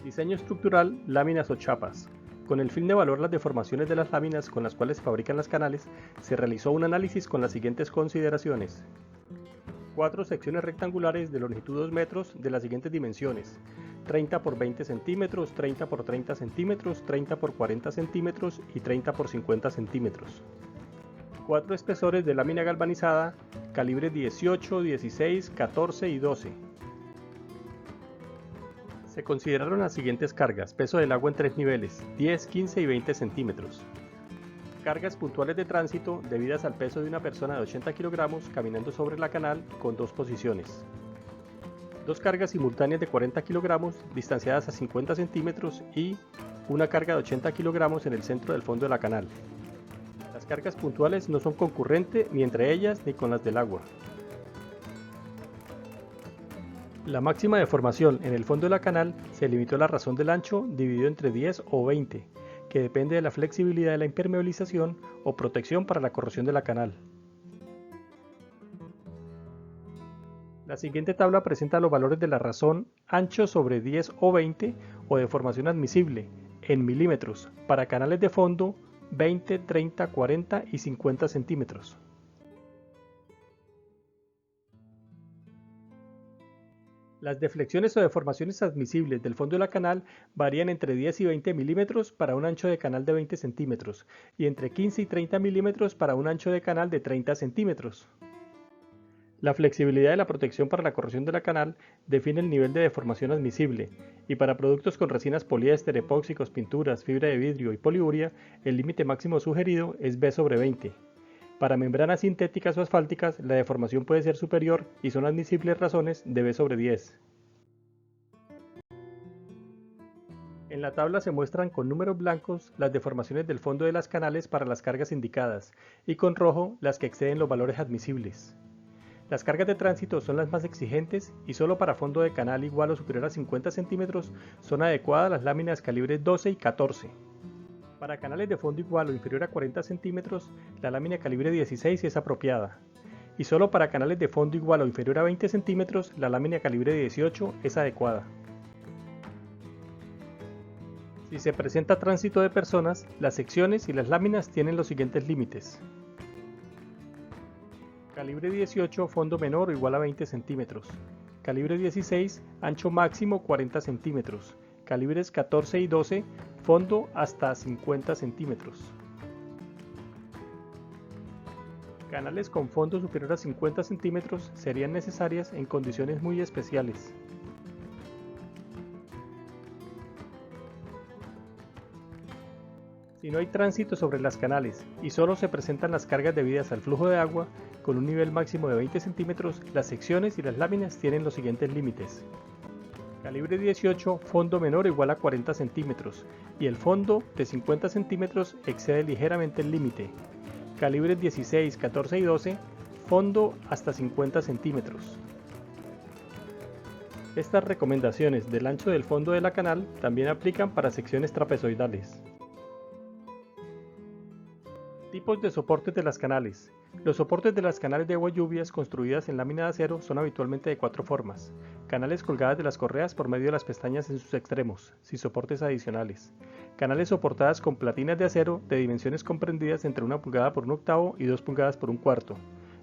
Diseño estructural, láminas o chapas. Con el fin de evaluar las deformaciones de las láminas con las cuales se fabrican las canales, se realizó un análisis con las siguientes consideraciones. 4 secciones rectangulares de longitud 2 metros de las siguientes dimensiones: 30 por 20 centímetros, 30 por 30 centímetros, 30 por 40 centímetros y 30 por 50 centímetros. 4 espesores de lámina galvanizada, calibre 18, 16, 14 y 12. Se consideraron las siguientes cargas: peso del agua en 3 niveles, 10, 15 y 20 centímetros. Cargas puntuales de tránsito debidas al peso de una persona de 80 kilogramos caminando sobre la canal con 2 posiciones. 2 cargas simultáneas de 40 kilogramos distanciadas a 50 centímetros y una carga de 80 kilogramos en el centro del fondo de la canal. Las cargas puntuales no son concurrentes ni entre ellas ni con las del agua. La máxima deformación en el fondo de la canal se limitó a la razón del ancho dividido entre 10 o 20, que depende de la flexibilidad de la impermeabilización o protección para la corrosión de la canal. La siguiente tabla presenta los valores de la razón ancho sobre 10 o 20 o deformación admisible en milímetros para canales de fondo 20, 30, 40 y 50 centímetros. Las deflexiones o deformaciones admisibles del fondo de la canal varían entre 10 y 20 milímetros para un ancho de canal de 20 centímetros y entre 15 y 30 milímetros para un ancho de canal de 30 centímetros. La flexibilidad de la protección para la corrosión de la canal define el nivel de deformación admisible, y para productos con resinas poliéster, epóxicos, pinturas, fibra de vidrio y poliuria, el límite máximo sugerido es B sobre 20. Para membranas sintéticas o asfálticas, la deformación puede ser superior y son admisibles razones de B sobre 10. En la tabla se muestran con números blancos las deformaciones del fondo de las canales para las cargas indicadas y con rojo las que exceden los valores admisibles. Las cargas de tránsito son las más exigentes y solo para fondo de canal igual o superior a 50 centímetros son adecuadas las láminas calibre 12 y 14. Para canales de fondo igual o inferior a 40 centímetros, la lámina calibre 16 es apropiada. Y solo para canales de fondo igual o inferior a 20 centímetros, la lámina calibre 18 es adecuada. Si se presenta tránsito de personas, las secciones y las láminas tienen los siguientes límites. Calibre 18, fondo menor o igual a 20 centímetros. Calibre 16, ancho máximo 40 centímetros. Calibres 14 y 12, fondo hasta 50 centímetros. Canales con fondo superior a 50 centímetros serían necesarias en condiciones muy especiales. Si no hay tránsito sobre las canales y solo se presentan las cargas debidas al flujo de agua con un nivel máximo de 20 centímetros, las secciones y las láminas tienen los siguientes límites. Calibre 18, fondo menor o igual a 40 centímetros y el fondo de 50 centímetros excede ligeramente el límite. Calibres 16, 14 y 12, fondo hasta 50 centímetros. Estas recomendaciones del ancho del fondo de la canal también aplican para secciones trapezoidales. Tipos de soportes de las canales. Los soportes de las canales de agua lluvias construidas en lámina de acero son habitualmente de 4 formas. Canales colgadas de las correas por medio de las pestañas en sus extremos, sin soportes adicionales. Canales soportadas con platinas de acero de dimensiones comprendidas entre 1 pulgada por 1 octavo y 2 pulgadas por 1/4.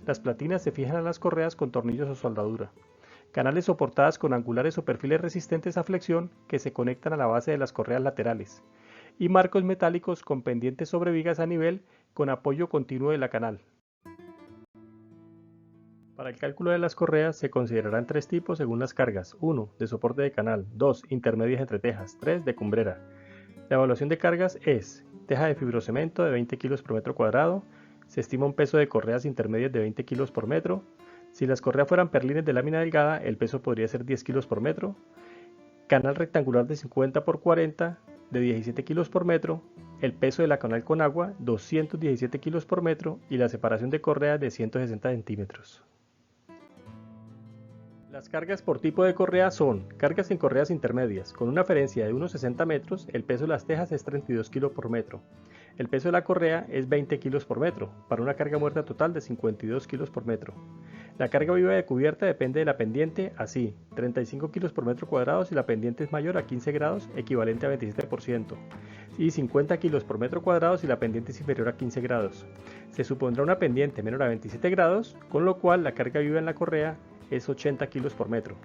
Las platinas se fijan a las correas con tornillos o soldadura. Canales soportadas con angulares o perfiles resistentes a flexión que se conectan a la base de las correas laterales. Y marcos metálicos con pendientes sobre vigas a nivel con apoyo continuo de la canal. Para el cálculo de las correas se considerarán 3 tipos según las cargas: 1 de soporte de canal, 2 intermedias entre tejas, 3 de cumbrera. La evaluación de cargas es: teja de fibrocemento de 20 kg por metro cuadrado, se estima un peso de correas intermedias de 20 kg por metro. Si las correas fueran perlines de lámina delgada, el peso podría ser 10 kg por metro. Canal rectangular de 50 por 40 de 17 kg por metro, el peso de la canal con agua 217 kg por metro y la separación de correas de 160 centímetros. Las cargas por tipo de correa son: cargas en correas intermedias, con una ferencia de unos 60 metros, el peso de las tejas es 32 kg por metro. El peso de la correa es 20 kg por metro, para una carga muerta total de 52 kg por metro. La carga viva de cubierta depende de la pendiente, así: 35 kg por metro cuadrado si la pendiente es mayor a 15 grados, equivalente a 27%, y 50 kg por metro cuadrado si la pendiente es inferior a 15 grados. Se supondrá una pendiente menor a 27 grados, con lo cual la carga viva en la correa es 80 kg por metro.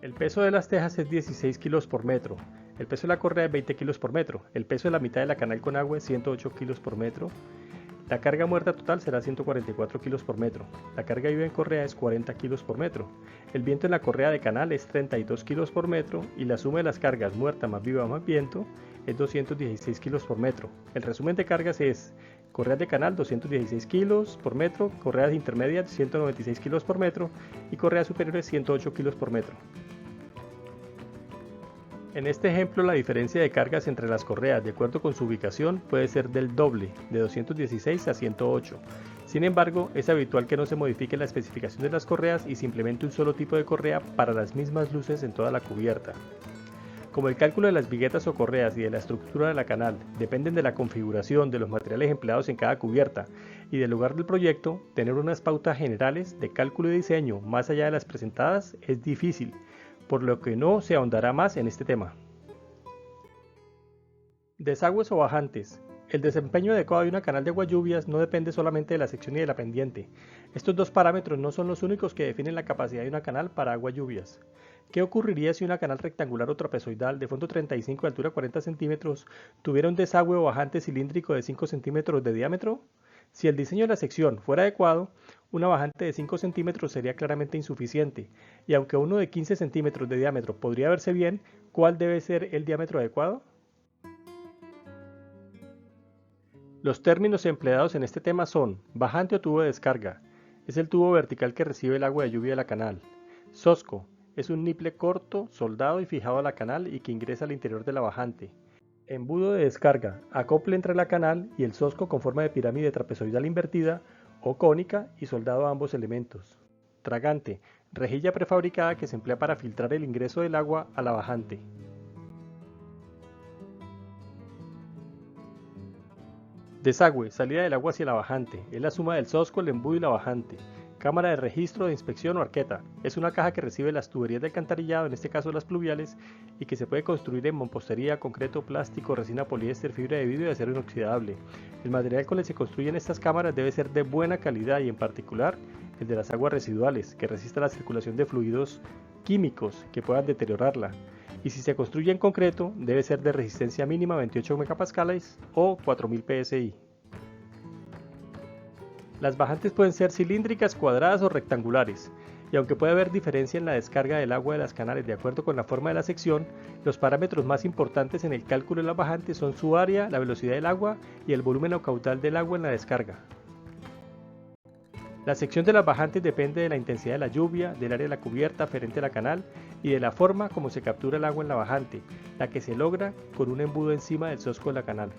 El peso de las tejas es 16 kg por metro. El peso de la correa es 20 kg por metro. El peso de la mitad de la canal con agua es 108 kg por metro. La carga muerta total será 144 kg por metro. La carga viva en correa es 40 kg por metro. El viento en la correa de canal es 32 kg por metro y la suma de las cargas muerta más viva más viento es 216 kg por metro. El resumen de cargas es: correas de canal 216 kg por metro, correas intermedias 196 kg por metro y correas superiores 108 kg por metro. En este ejemplo, la diferencia de cargas entre las correas de acuerdo con su ubicación puede ser del doble, de 216 a 108. Sin embargo, es habitual que no se modifique la especificación de las correas y se implemente un solo tipo de correa para las mismas luces en toda la cubierta. Como el cálculo de las viguetas o correas y de la estructura de la canal dependen de la configuración de los materiales empleados en cada cubierta y del lugar del proyecto, tener unas pautas generales de cálculo y diseño más allá de las presentadas es difícil, por lo que no se ahondará más en este tema. Desagües o bajantes. El desempeño adecuado de una canal de agua lluvias no depende solamente de la sección y de la pendiente. Estos dos parámetros no son los únicos que definen la capacidad de una canal para agua lluvias. ¿Qué ocurriría si una canal rectangular o trapezoidal de fondo 35 y altura 40 centímetros tuviera un desagüe o bajante cilíndrico de 5 centímetros de diámetro? Si el diseño de la sección fuera adecuado, una bajante de 5 centímetros sería claramente insuficiente, y aunque uno de 15 centímetros de diámetro podría verse bien, ¿cuál debe ser el diámetro adecuado? Los términos empleados en este tema son: bajante o tubo de descarga, es el tubo vertical que recibe el agua de lluvia de la canal. Sosco, es un niple corto, soldado y fijado a la canal y que ingresa al interior de la bajante. Embudo de descarga, acople entre la canal y el sosco con forma de pirámide trapezoidal invertida o cónica y soldado a ambos elementos. Tragante, rejilla prefabricada que se emplea para filtrar el ingreso del agua a la bajante. Desagüe, salida del agua hacia la bajante, es la suma del sosco, el embudo y la bajante. Cámara de registro, de inspección o arqueta, es una caja que recibe las tuberías de alcantarillado, en este caso las pluviales, y que se puede construir en mampostería, concreto, plástico, resina poliéster, fibra de vidrio y acero inoxidable. El material con el que se construyen estas cámaras debe ser de buena calidad y en particular el de las aguas residuales, que resista la circulación de fluidos químicos que puedan deteriorarla. Y si se construye en concreto, debe ser de resistencia mínima 28 megapascales o 4000 psi. Las bajantes pueden ser cilíndricas, cuadradas o rectangulares. y aunque puede haber diferencia en la descarga del agua de las canales de acuerdo con la forma de la sección, los parámetros más importantes en el cálculo de las bajantes son su área, la velocidad del agua y el volumen o caudal del agua en la descarga. La sección de las bajantes depende de la intensidad de la lluvia, del área de la cubierta aferente a la canal y de la forma como se captura el agua en la bajante, la que se logra con un embudo encima del sosco de la canal.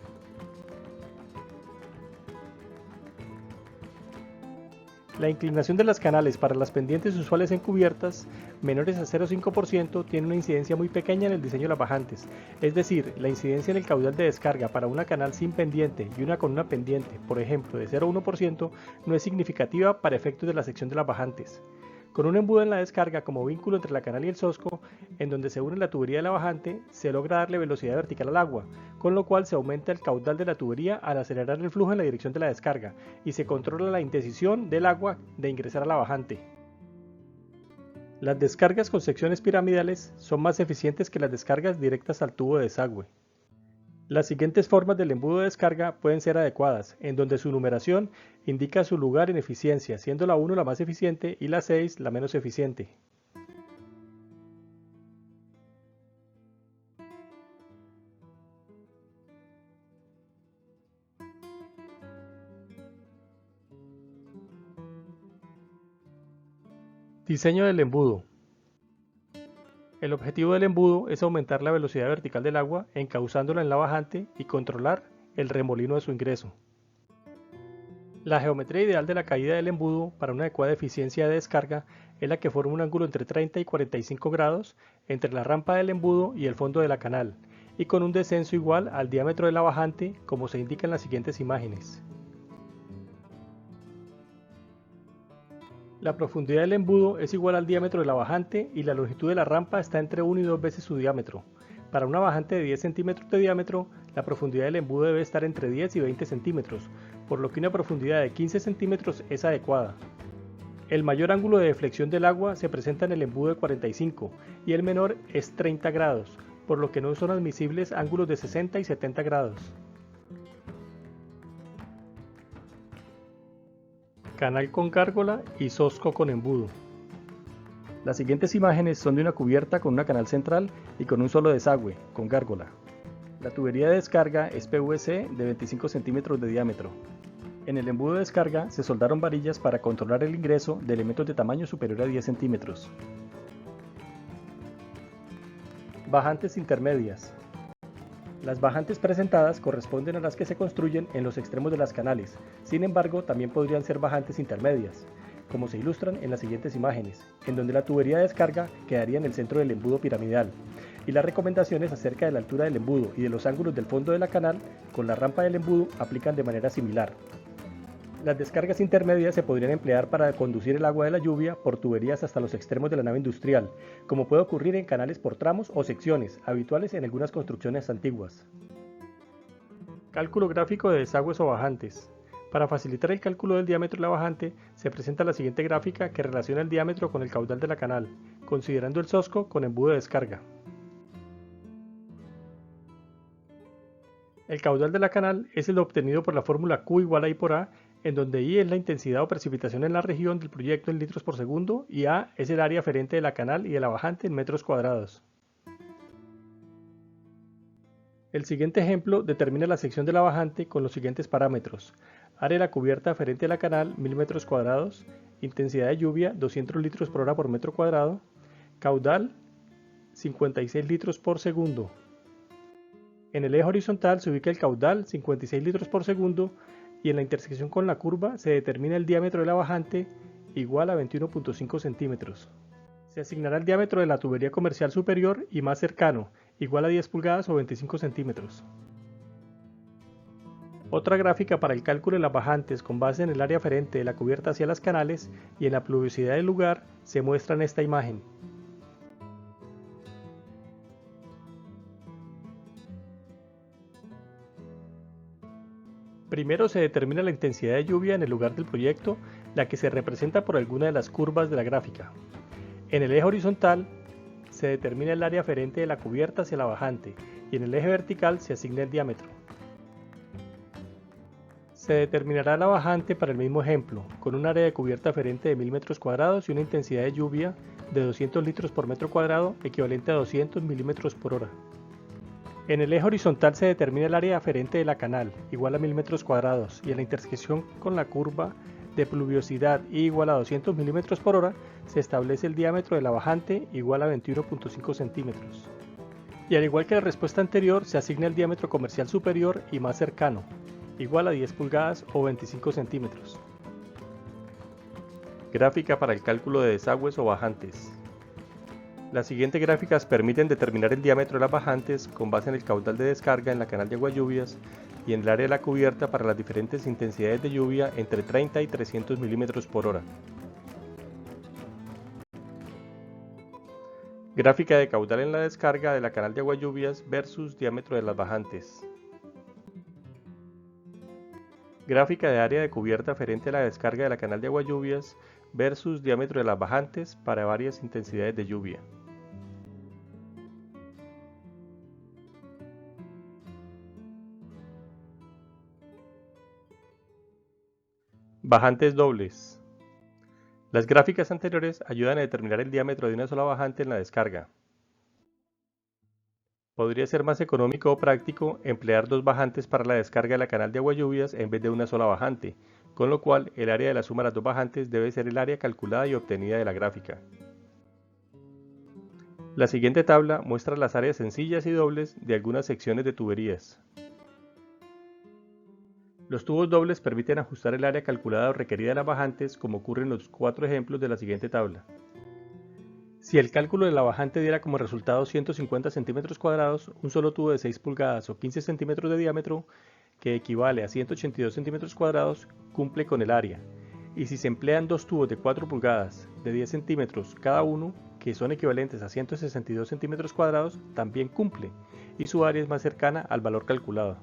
La inclinación de las canales para las pendientes usuales en cubiertas menores a 0,5% tiene una incidencia muy pequeña en el diseño de las bajantes, es decir, la incidencia en el caudal de descarga para una canal sin pendiente y una con una pendiente, por ejemplo, de 0,1%, no es significativa para efectos de la sección de las bajantes. Con un embudo en la descarga como vínculo entre la canal y el sosco, en donde se une la tubería de la bajante, se logra darle velocidad vertical al agua, con lo cual se aumenta el caudal de la tubería al acelerar el flujo en la dirección de la descarga, y se controla la indecisión del agua de ingresar a la bajante. Las descargas con secciones piramidales son más eficientes que las descargas directas al tubo de desagüe. Las siguientes formas del embudo de descarga pueden ser adecuadas, en donde su numeración indica su lugar en eficiencia, siendo la 1 la más eficiente y la 6 la menos eficiente. Diseño del embudo. El objetivo del embudo es aumentar la velocidad vertical del agua encauzándola en la bajante y controlar el remolino de su ingreso. La geometría ideal de la caída del embudo para una adecuada eficiencia de descarga es la que forma un ángulo entre 30 y 45 grados entre la rampa del embudo y el fondo de la canal, y con un descenso igual al diámetro de la bajante como se indica en las siguientes imágenes. La profundidad del embudo es igual al diámetro de la bajante y la longitud de la rampa está entre 1 y 2 veces su diámetro. Para una bajante de 10 centímetros de diámetro, la profundidad del embudo debe estar entre 10 y 20 centímetros, por lo que una profundidad de 15 centímetros es adecuada. El mayor ángulo de deflexión del agua se presenta en el embudo de 45 y el menor es 30 grados, por lo que no son admisibles ángulos de 60 y 70 grados. Canal con gárgola y sosco con embudo. Las siguientes imágenes son de una cubierta con una canal central y con un solo desagüe, con gárgola. La tubería de descarga es PVC de 25 centímetros de diámetro. En el embudo de descarga se soldaron varillas para controlar el ingreso de elementos de tamaño superior a 10 centímetros. Bajantes intermedias. Las bajantes presentadas corresponden a las que se construyen en los extremos de las canales, sin embargo también podrían ser bajantes intermedias, como se ilustran en las siguientes imágenes, en donde la tubería de descarga quedaría en el centro del embudo piramidal, y las recomendaciones acerca de la altura del embudo y de los ángulos del fondo de la canal con la rampa del embudo aplican de manera similar. Las descargas intermedias se podrían emplear para conducir el agua de la lluvia por tuberías hasta los extremos de la nave industrial, como puede ocurrir en canales por tramos o secciones, habituales en algunas construcciones antiguas. Cálculo gráfico de desagües o bajantes. Para facilitar el cálculo del diámetro de la bajante, se presenta la siguiente gráfica que relaciona el diámetro con el caudal de la canal, considerando el sosco con embudo de descarga. El caudal de la canal es el obtenido por la fórmula Q igual a I por A, en donde I es la intensidad o precipitación en la región del proyecto en litros por segundo y A es el área aferente de la canal y de la bajante en metros cuadrados. El siguiente ejemplo determina la sección de la bajante con los siguientes parámetros: área de la cubierta aferente a la canal 1000 metros cuadrados, intensidad de lluvia 200 litros por hora por metro cuadrado, caudal 56 litros por segundo. En el eje horizontal se ubica el caudal 56 litros por segundo y en la intersección con la curva se determina el diámetro de la bajante igual a 21.5 centímetros. Se asignará el diámetro de la tubería comercial superior y más cercano, igual a 10 pulgadas o 25 centímetros. Otra gráfica para el cálculo de las bajantes con base en el área aferente de la cubierta hacia las canales y en la pluviosidad del lugar se muestra en esta imagen. Primero se determina la intensidad de lluvia en el lugar del proyecto, la que se representa por alguna de las curvas de la gráfica. En el eje horizontal se determina el área aferente de la cubierta hacia la bajante y en el eje vertical se asigna el diámetro. Se determinará la bajante para el mismo ejemplo, con un área de cubierta aferente de 1000 metros cuadrados y una intensidad de lluvia de 200 litros por metro cuadrado, equivalente a 200 milímetros por hora. En el eje horizontal se determina el área aferente de la canal, igual a 1000 metros cuadrados, y en la intersección con la curva de pluviosidad I igual a 200 milímetros por hora, se establece el diámetro de la bajante igual a 21.5 centímetros. Y al igual que la respuesta anterior, se asigna el diámetro comercial superior y más cercano, igual a 10 pulgadas o 25 centímetros. Gráfica para el cálculo de desagües o bajantes. Las siguientes gráficas permiten determinar el diámetro de las bajantes con base en el caudal de descarga en la canal de agualluvias y en el área de la cubierta para las diferentes intensidades de lluvia entre 30 y 300 milímetros por hora. Gráfica de caudal en la descarga de la canal de agualluvias versus diámetro de las bajantes. Gráfica de área de cubierta aferente a la descarga de la canal de agualluvias versus diámetro de las bajantes para varias intensidades de lluvia. Bajantes dobles. Las gráficas anteriores ayudan a determinar el diámetro de una sola bajante en la descarga. Podría ser más económico o práctico emplear dos bajantes para la descarga de la canal de agualluvias en vez de una sola bajante, con lo cual el área de la suma de las dos bajantes debe ser el área calculada y obtenida de la gráfica. La siguiente tabla muestra las áreas sencillas y dobles de algunas secciones de tuberías. Los tubos dobles permiten ajustar el área calculada o requerida de las bajantes, como ocurre en los cuatro ejemplos de la siguiente tabla. Si el cálculo de la bajante diera como resultado 150 centímetros cuadrados, un solo tubo de 6 pulgadas o 15 centímetros de diámetro, que equivale a 182 centímetros cuadrados, cumple con el área. Y si se emplean dos tubos de 4 pulgadas de 10 centímetros cada uno, que son equivalentes a 162 centímetros cuadrados, también cumple, y su área es más cercana al valor calculado.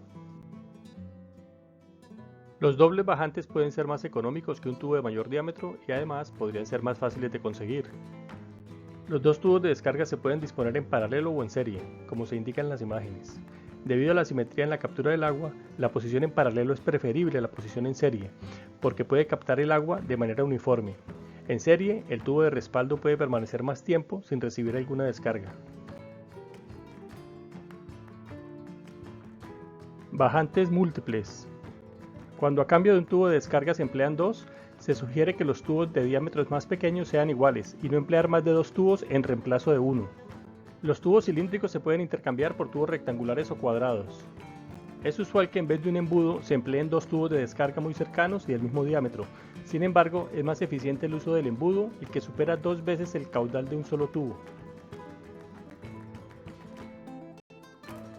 Los dobles bajantes pueden ser más económicos que un tubo de mayor diámetro y además podrían ser más fáciles de conseguir. Los dos tubos de descarga se pueden disponer en paralelo o en serie, como se indica en las imágenes. Debido a la simetría en la captura del agua, la posición en paralelo es preferible a la posición en serie, porque puede captar el agua de manera uniforme. En serie, el tubo de respaldo puede permanecer más tiempo sin recibir alguna descarga. Bajantes múltiples. Cuando a cambio de un tubo de descarga se emplean dos, se sugiere que los tubos de diámetros más pequeños sean iguales y no emplear más de dos tubos en reemplazo de uno. Los tubos cilíndricos se pueden intercambiar por tubos rectangulares o cuadrados. Es usual que en vez de un embudo se empleen dos tubos de descarga muy cercanos y del mismo diámetro. Sin embargo, es más eficiente el uso del embudo, el que supera 2 veces el caudal de un solo tubo.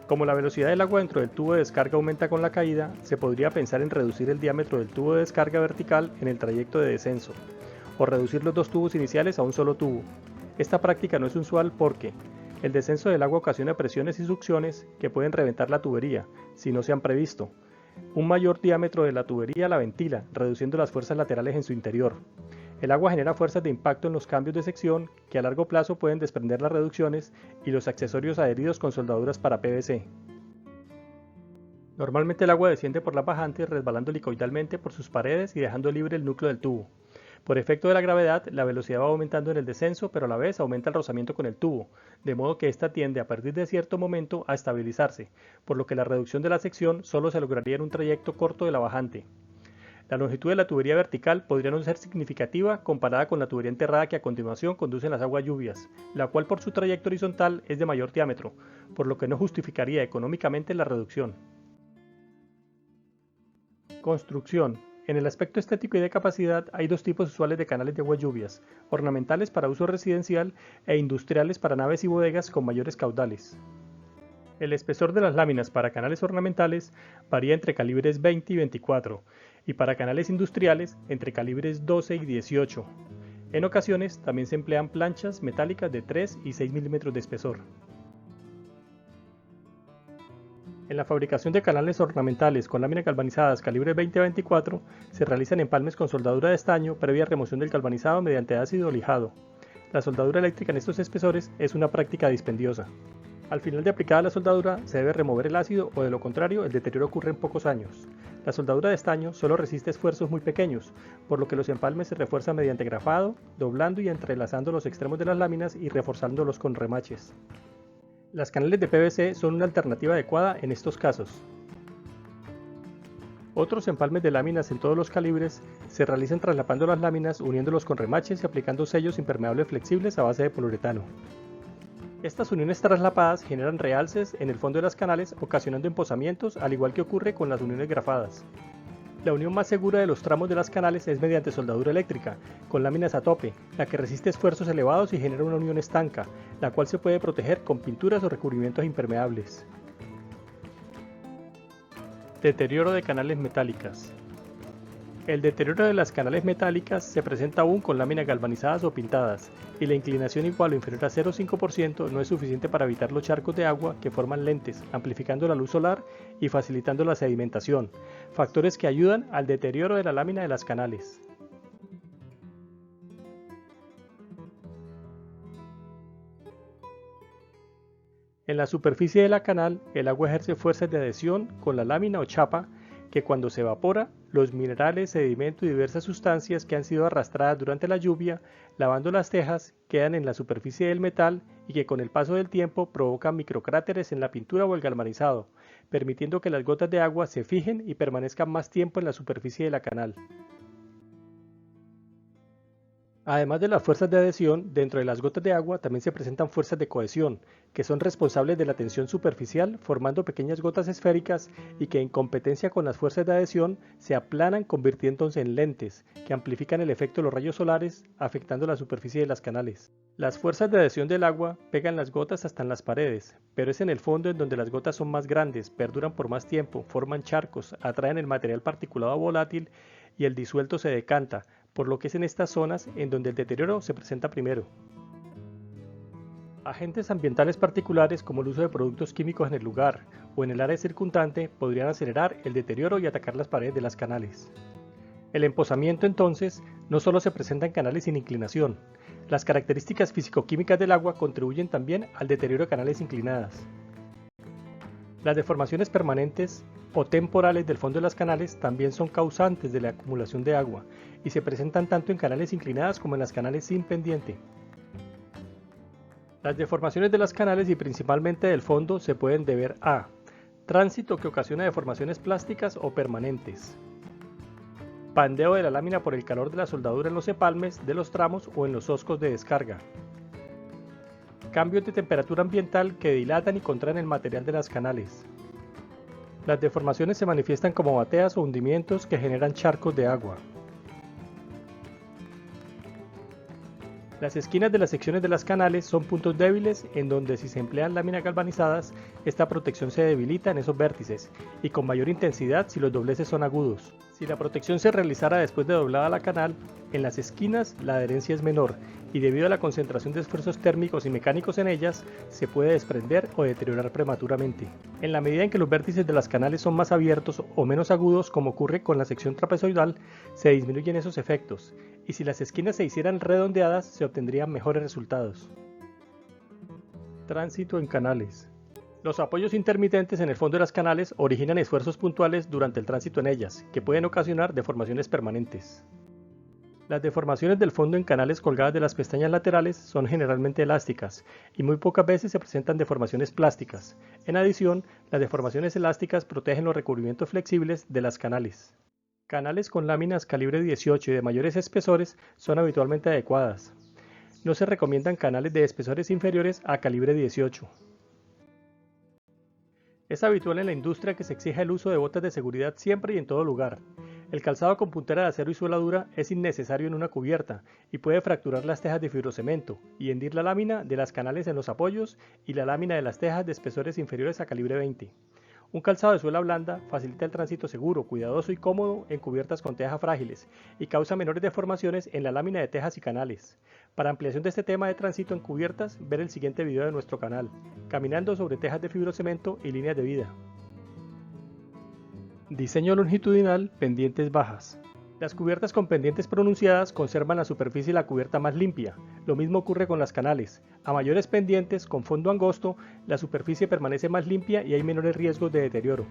Como la velocidad del agua dentro del tubo de descarga aumenta con la caída, se podría pensar en reducir el diámetro del tubo de descarga vertical en el trayecto de descenso, o reducir los dos tubos iniciales a un solo tubo. Esta práctica no es usual porque el descenso del agua ocasiona presiones y succiones que pueden reventar la tubería, si no se han previsto. Un mayor diámetro de la tubería la ventila, reduciendo las fuerzas laterales en su interior. El agua genera fuerzas de impacto en los cambios de sección que a largo plazo pueden desprender las reducciones y los accesorios adheridos con soldaduras para PVC. Normalmente el agua desciende por las bajantes resbalando helicoidalmente por sus paredes y dejando libre el núcleo del tubo. Por efecto de la gravedad, la velocidad va aumentando en el descenso, pero a la vez aumenta el rozamiento con el tubo, de modo que ésta tiende a partir de cierto momento a estabilizarse, por lo que la reducción de la sección solo se lograría en un trayecto corto de la bajante. La longitud de la tubería vertical podría no ser significativa comparada con la tubería enterrada que a continuación conduce en las aguas lluvias, la cual por su trayecto horizontal es de mayor diámetro, por lo que no justificaría económicamente la reducción. Construcción. En el aspecto estético y de capacidad hay dos tipos usuales de canales de aguas lluvias, ornamentales para uso residencial e industriales para naves y bodegas con mayores caudales. El espesor de las láminas para canales ornamentales varía entre calibres 20 y 24 y para canales industriales entre calibres 12 y 18. En ocasiones también se emplean planchas metálicas de 3 y 6 milímetros de espesor. En la fabricación de canales ornamentales con láminas galvanizadas calibre 20-24 se realizan empalmes con soldadura de estaño previa remoción del galvanizado mediante ácido lijado. La soldadura eléctrica en estos espesores es una práctica dispendiosa. Al final de aplicada la soldadura se debe remover el ácido o de lo contrario el deterioro ocurre en pocos años. La soldadura de estaño solo resiste esfuerzos muy pequeños, por lo que los empalmes se refuerzan mediante grafado, doblando y entrelazando los extremos de las láminas y reforzándolos con remaches. Las canales de PVC son una alternativa adecuada en estos casos. Otros empalmes de láminas en todos los calibres se realizan traslapando las láminas, uniéndolos con remaches y aplicando sellos impermeables flexibles a base de poliuretano. Estas uniones traslapadas generan realces en el fondo de las canales, ocasionando empozamientos, al igual que ocurre con las uniones grafadas. La unión más segura de los tramos de las canales es mediante soldadura eléctrica, con láminas a tope, la que resiste esfuerzos elevados y genera una unión estanca, la cual se puede proteger con pinturas o recubrimientos impermeables. Deterioro de canales metálicas. El deterioro de las canales metálicas se presenta aún con láminas galvanizadas o pintadas, y la inclinación igual o inferior a 0,5% no es suficiente para evitar los charcos de agua que forman lentes, amplificando la luz solar y facilitando la sedimentación, factores que ayudan al deterioro de la lámina de las canales. En la superficie de la canal, el agua ejerce fuerzas de adhesión con la lámina o chapa que cuando se evapora, los minerales, sedimento y diversas sustancias que han sido arrastradas durante la lluvia, lavando las tejas, quedan en la superficie del metal y que con el paso del tiempo provocan microcráteres en la pintura o el galvanizado, permitiendo que las gotas de agua se fijen y permanezcan más tiempo en la superficie de la canal. Además de las fuerzas de adhesión, dentro de las gotas de agua también se presentan fuerzas de cohesión, que son responsables de la tensión superficial, formando pequeñas gotas esféricas y que en competencia con las fuerzas de adhesión se aplanan convirtiéndose en lentes, que amplifican el efecto de los rayos solares, afectando la superficie de las canales. Las fuerzas de adhesión del agua pegan las gotas hasta en las paredes, pero es en el fondo en donde las gotas son más grandes, perduran por más tiempo, forman charcos, atraen el material particulado volátil y el disuelto se decanta, por lo que es en estas zonas en donde el deterioro se presenta primero. Agentes ambientales particulares como el uso de productos químicos en el lugar o en el área circundante podrían acelerar el deterioro y atacar las paredes de las canales. El empozamiento entonces no solo se presenta en canales sin inclinación, las características físico-químicas del agua contribuyen también al deterioro de canales inclinadas. Las deformaciones permanentes o temporales del fondo de las canales también son causantes de la acumulación de agua y se presentan tanto en canales inclinadas como en las canales sin pendiente. Las deformaciones de las canales y principalmente del fondo se pueden deber a tránsito que ocasiona deformaciones plásticas o permanentes, pandeo de la lámina por el calor de la soldadura en los empalmes de los tramos o en los zoscos de descarga, cambios de temperatura ambiental que dilatan y contraen el material de las canales. Las deformaciones se manifiestan como bateas o hundimientos que generan charcos de agua. Las esquinas de las secciones de las canales son puntos débiles en donde si se emplean láminas galvanizadas, esta protección se debilita en esos vértices y con mayor intensidad si los dobleces son agudos. Si la protección se realizara después de doblada la canal, en las esquinas la adherencia es menor y debido a la concentración de esfuerzos térmicos y mecánicos en ellas, se puede desprender o deteriorar prematuramente. En la medida en que los vértices de las canales son más abiertos o menos agudos, como ocurre con la sección trapezoidal, se disminuyen esos efectos, y si las esquinas se hicieran redondeadas, se obtendrían mejores resultados. Tránsito en canales. Los apoyos intermitentes en el fondo de las canales originan esfuerzos puntuales durante el tránsito en ellas, que pueden ocasionar deformaciones permanentes. Las deformaciones del fondo en canales colgadas de las pestañas laterales son generalmente elásticas y muy pocas veces se presentan deformaciones plásticas. En adición, las deformaciones elásticas protegen los recubrimientos flexibles de las canales. Canales con láminas calibre 18 y de mayores espesores son habitualmente adecuadas. No se recomiendan canales de espesores inferiores a calibre 18. Es habitual en la industria que se exija el uso de botas de seguridad siempre y en todo lugar. El calzado con puntera de acero y suela dura es innecesario en una cubierta y puede fracturar las tejas de fibrocemento y hendir la lámina de las canales en los apoyos y la lámina de las tejas de espesores inferiores a calibre 20. Un calzado de suela blanda facilita el tránsito seguro, cuidadoso y cómodo en cubiertas con tejas frágiles y causa menores deformaciones en la lámina de tejas y canales. Para ampliación de este tema de tránsito en cubiertas, ver el siguiente video de nuestro canal, Caminando sobre tejas de fibrocemento y líneas de vida. Diseño longitudinal, pendientes bajas. Las cubiertas con pendientes pronunciadas conservan la superficie y la cubierta más limpia. Lo mismo ocurre con las canales. A mayores pendientes, con fondo angosto, la superficie permanece más limpia y hay menores riesgos de deterioro.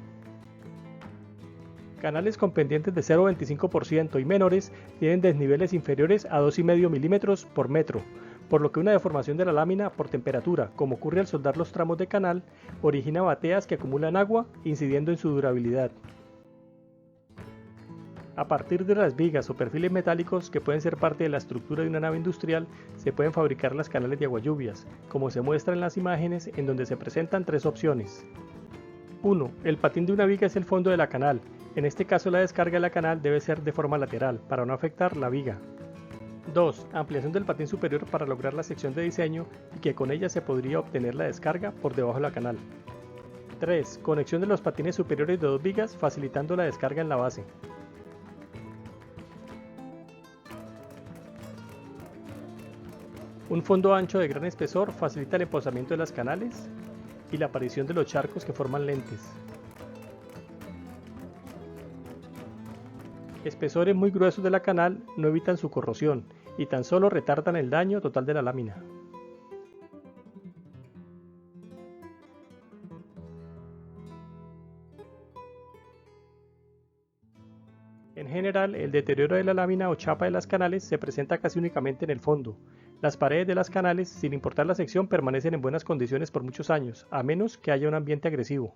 Canales con pendientes de 0,25% y menores tienen desniveles inferiores a 2,5 milímetros por metro, por lo que una deformación de la lámina por temperatura, como ocurre al soldar los tramos de canal, origina bateas que acumulan agua, incidiendo en su durabilidad. A partir de las vigas o perfiles metálicos que pueden ser parte de la estructura de una nave industrial, se pueden fabricar las canales de agualluvias, como se muestra en las imágenes en donde se presentan tres opciones. 1. El patín de una viga es el fondo de la canal. En este caso la descarga de la canal debe ser de forma lateral, para no afectar la viga. 2. Ampliación del patín superior para lograr la sección de diseño y que con ella se podría obtener la descarga por debajo de la canal. 3. Conexión de los patines superiores de dos vigas facilitando la descarga en la base. Un fondo ancho de gran espesor facilita el emposamiento de las canales y la aparición de los charcos que forman lentes. Espesores muy gruesos de la canal no evitan su corrosión y tan solo retardan el daño total de la lámina. En general, el deterioro de la lámina o chapa de las canales se presenta casi únicamente en el fondo. Las paredes de las canales, sin importar la sección, permanecen en buenas condiciones por muchos años, a menos que haya un ambiente agresivo.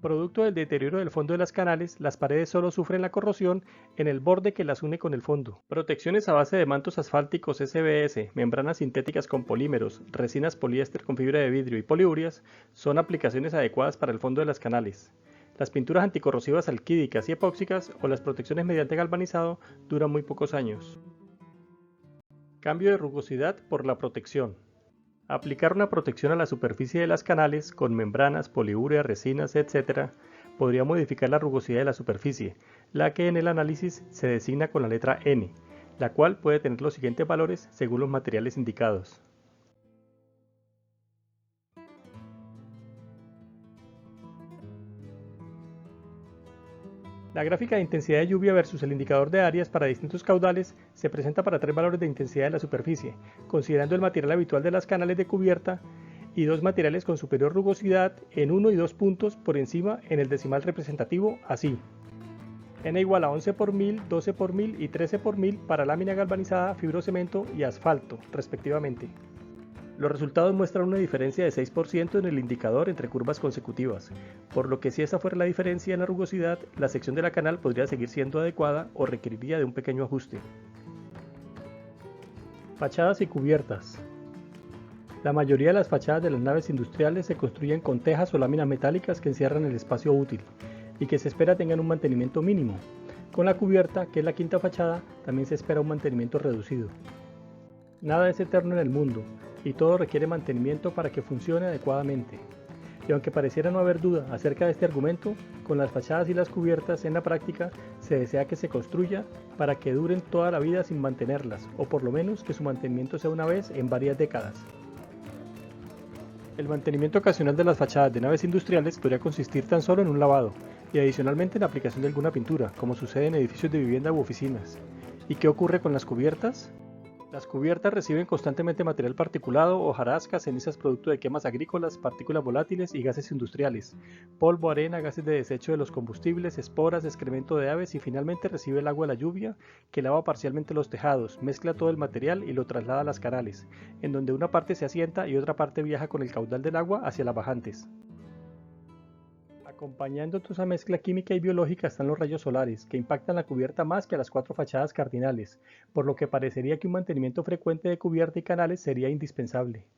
Producto del deterioro del fondo de las canales, las paredes solo sufren la corrosión en el borde que las une con el fondo. Protecciones a base de mantos asfálticos SBS, membranas sintéticas con polímeros, resinas poliéster con fibra de vidrio y poliurias son aplicaciones adecuadas para el fondo de las canales. Las pinturas anticorrosivas alquídicas y epóxicas o las protecciones mediante galvanizado duran muy pocos años. Cambio de rugosidad por la protección. Aplicar una protección a la superficie de las canales con membranas, poliúrea, resinas, etc. podría modificar la rugosidad de la superficie, la que en el análisis se designa con la letra N, la cual puede tener los siguientes valores según los materiales indicados. La gráfica de intensidad de lluvia versus el indicador de áreas para distintos caudales se presenta para tres valores de intensidad de la superficie, considerando el material habitual de las canales de cubierta y dos materiales con superior rugosidad en 1 y 2 puntos por encima en el decimal representativo, así. N igual a 11 por 1000, 12 por 1000 y 13 por 1000 para lámina galvanizada, fibrocemento y asfalto, respectivamente. Los resultados muestran una diferencia de 6% en el indicador entre curvas consecutivas, por lo que si esa fuera la diferencia en la rugosidad, la sección de la canal podría seguir siendo adecuada o requeriría de un pequeño ajuste. Fachadas y cubiertas. La mayoría de las fachadas de las naves industriales se construyen con tejas o láminas metálicas que encierran el espacio útil y que se espera tengan un mantenimiento mínimo. Con la cubierta, que es la quinta fachada, también se espera un mantenimiento reducido. Nada es eterno en el mundo, y todo requiere mantenimiento para que funcione adecuadamente. Y aunque pareciera no haber duda acerca de este argumento, con las fachadas y las cubiertas en la práctica se desea que se construya para que duren toda la vida sin mantenerlas, o por lo menos que su mantenimiento sea una vez en varias décadas. El mantenimiento ocasional de las fachadas de naves industriales podría consistir tan solo en un lavado, y adicionalmente en la aplicación de alguna pintura, como sucede en edificios de vivienda u oficinas. ¿Y qué ocurre con las cubiertas? Las cubiertas reciben constantemente material particulado, hojarasca, cenizas producto de quemas agrícolas, partículas volátiles y gases industriales, polvo, arena, gases de desecho de los combustibles, esporas, excremento de aves y finalmente recibe el agua de la lluvia que lava parcialmente los tejados, mezcla todo el material y lo traslada a las canales, en donde una parte se asienta y otra parte viaja con el caudal del agua hacia las bajantes. Acompañando toda esa mezcla química y biológica están los rayos solares, que impactan la cubierta más que a las cuatro fachadas cardinales, por lo que parecería que un mantenimiento frecuente de cubierta y canales sería indispensable.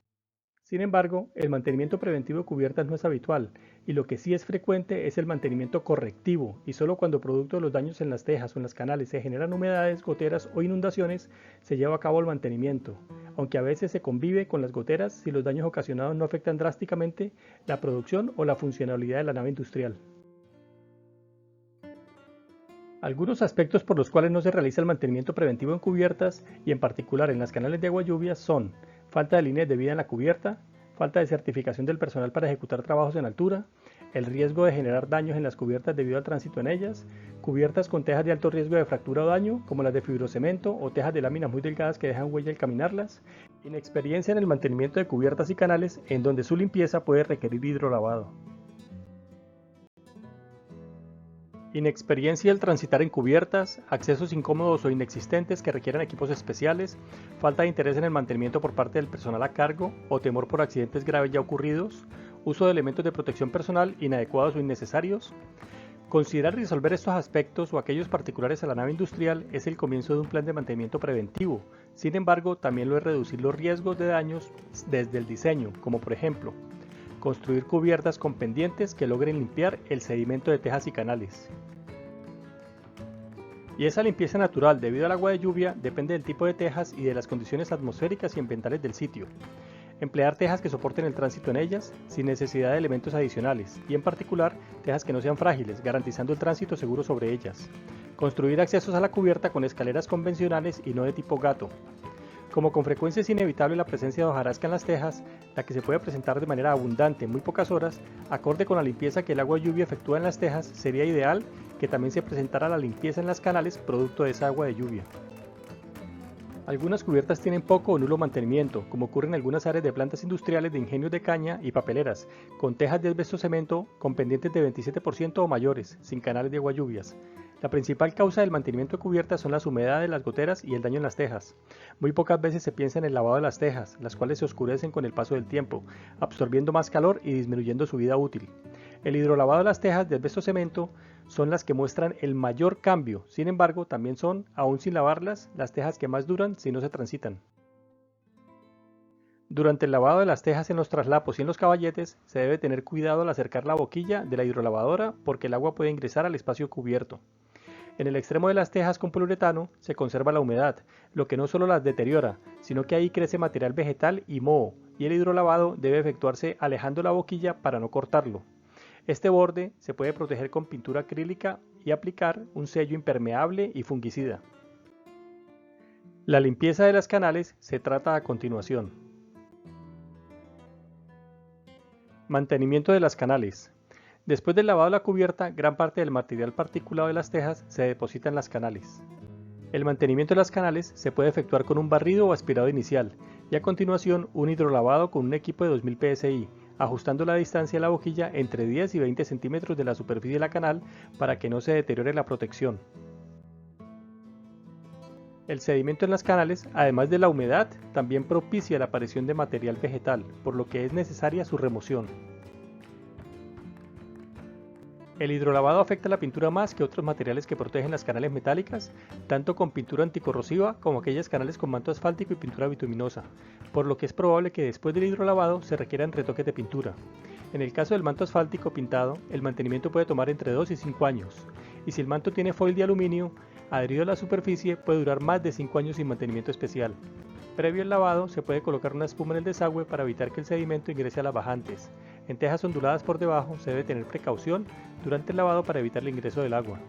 Sin embargo, el mantenimiento preventivo de cubiertas no es habitual, y lo que sí es frecuente es el mantenimiento correctivo, y solo cuando producto de los daños en las tejas o en las canales se generan humedades, goteras o inundaciones, se lleva a cabo el mantenimiento, aunque a veces se convive con las goteras si los daños ocasionados no afectan drásticamente la producción o la funcionalidad de la nave industrial. Algunos aspectos por los cuales no se realiza el mantenimiento preventivo en cubiertas y en particular en las canales de agua lluvia son falta de líneas de vida en la cubierta, falta de certificación del personal para ejecutar trabajos en altura, el riesgo de generar daños en las cubiertas debido al tránsito en ellas, cubiertas con tejas de alto riesgo de fractura o daño, como las de fibrocemento o tejas de láminas muy delgadas que dejan huella al caminarlas, inexperiencia en el mantenimiento de cubiertas y canales en donde su limpieza puede requerir hidrolavado. Inexperiencia al transitar en cubiertas, accesos incómodos o inexistentes que requieran equipos especiales, falta de interés en el mantenimiento por parte del personal a cargo o temor por accidentes graves ya ocurridos, uso de elementos de protección personal inadecuados o innecesarios. Considerar y resolver estos aspectos o aquellos particulares a la nave industrial es el comienzo de un plan de mantenimiento preventivo. Sin embargo, también lo es reducir los riesgos de daños desde el diseño, como por ejemplo, construir cubiertas con pendientes que logren limpiar el sedimento de tejas y canales. Y esa limpieza natural debido al agua de lluvia depende del tipo de tejas y de las condiciones atmosféricas y ambientales del sitio. Emplear tejas que soporten el tránsito en ellas, sin necesidad de elementos adicionales, y en particular, tejas que no sean frágiles, garantizando el tránsito seguro sobre ellas. Construir accesos a la cubierta con escaleras convencionales y no de tipo gato. Como con frecuencia es inevitable la presencia de hojarasca en las tejas, la que se puede presentar de manera abundante en muy pocas horas, acorde con la limpieza que el agua de lluvia efectúa en las tejas, sería ideal que también se presentara la limpieza en las canales producto de esa agua de lluvia. Algunas cubiertas tienen poco o nulo mantenimiento, como ocurre en algunas áreas de plantas industriales de ingenios de caña y papeleras, con tejas de asbesto cemento con pendientes de 27% o mayores, sin canales de agua lluvias. La principal causa del mantenimiento de cubiertas son las humedades, las goteras y el daño en las tejas. Muy pocas veces se piensa en el lavado de las tejas, las cuales se oscurecen con el paso del tiempo, absorbiendo más calor y disminuyendo su vida útil. El hidrolavado de las tejas de asbesto cemento son las que muestran el mayor cambio, sin embargo también son, aún sin lavarlas, las tejas que más duran si no se transitan. Durante el lavado de las tejas en los traslapos y en los caballetes se debe tener cuidado al acercar la boquilla de la hidrolavadora porque el agua puede ingresar al espacio cubierto. En el extremo de las tejas con poliuretano se conserva la humedad, lo que no solo las deteriora, sino que ahí crece material vegetal y moho, y el hidrolavado debe efectuarse alejando la boquilla para no cortarlo. Este borde se puede proteger con pintura acrílica y aplicar un sello impermeable y fungicida. La limpieza de las canales se trata a continuación. Mantenimiento de las canales. Después del lavado de la cubierta, gran parte del material particulado de las tejas se deposita en las canales. El mantenimiento de las canales se puede efectuar con un barrido o aspirado inicial, y a continuación un hidrolavado con un equipo de 2000 psi, ajustando la distancia de la boquilla entre 10 y 20 centímetros de la superficie de la canal para que no se deteriore la protección. El sedimento en las canales, además de la humedad, también propicia la aparición de material vegetal, por lo que es necesaria su remoción. El hidrolavado afecta la pintura más que otros materiales que protegen las canales metálicas, tanto con pintura anticorrosiva como aquellas canales con manto asfáltico y pintura bituminosa, por lo que es probable que después del hidrolavado se requieran retoques de pintura. En el caso del manto asfáltico pintado, el mantenimiento puede tomar entre 2 y 5 años, y si el manto tiene foil de aluminio adherido a la superficie puede durar más de 5 años sin mantenimiento especial. Previo al lavado se puede colocar una espuma en el desagüe para evitar que el sedimento ingrese a las bajantes. En tejas onduladas por debajo se debe tener precaución durante el lavado para evitar el ingreso del agua.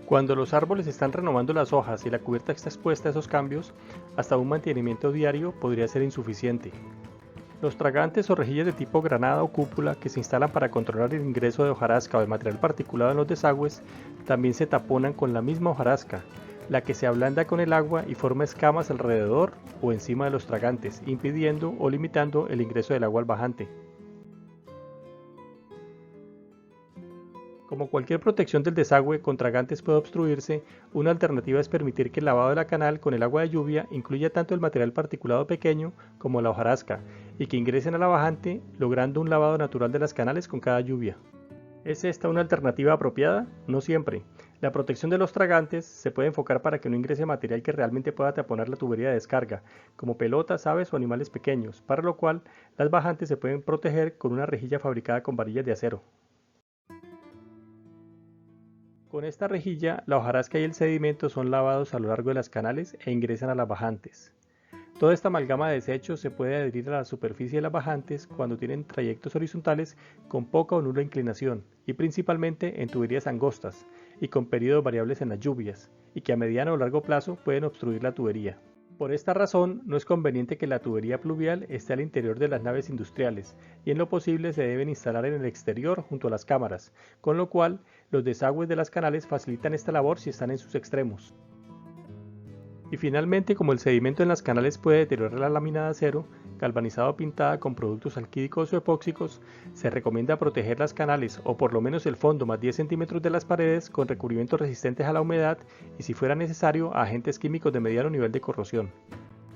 Cuando los árboles están renovando las hojas y la cubierta está expuesta a esos cambios, hasta un mantenimiento diario podría ser insuficiente. Los tragantes o rejillas de tipo granada o cúpula que se instalan para controlar el ingreso de hojarasca o de material particulado en los desagües también se taponan con la misma hojarasca, la que se ablanda con el agua y forma escamas alrededor o encima de los tragantes, impidiendo o limitando el ingreso del agua al bajante. Como cualquier protección del desagüe con tragantes puede obstruirse, una alternativa es permitir que el lavado de la canal con el agua de lluvia incluya tanto el material particulado pequeño como la hojarasca y que ingresen a la bajante, logrando un lavado natural de las canales con cada lluvia. ¿Es esta una alternativa apropiada? No siempre. La protección de los tragantes se puede enfocar para que no ingrese material que realmente pueda taponar la tubería de descarga, como pelotas, aves o animales pequeños, para lo cual las bajantes se pueden proteger con una rejilla fabricada con varillas de acero. Con esta rejilla, la hojarasca y el sedimento son lavados a lo largo de las canales e ingresan a las bajantes. Toda esta amalgama de desechos se puede adherir a la superficie de las bajantes cuando tienen trayectos horizontales con poca o nula inclinación y principalmente en tuberías angostas y con periodos variables en las lluvias y que a mediano o largo plazo pueden obstruir la tubería. Por esta razón, no es conveniente que la tubería pluvial esté al interior de las naves industriales y en lo posible se deben instalar en el exterior junto a las cámaras, con lo cual los desagües de las canales facilitan esta labor si están en sus extremos. Y finalmente, como el sedimento en las canales puede deteriorar la lámina de acero, galvanizada o pintada con productos alquídicos o epóxicos, se recomienda proteger las canales o por lo menos el fondo más 10 centímetros de las paredes con recubrimientos resistentes a la humedad y si fuera necesario a agentes químicos de mediano nivel de corrosión.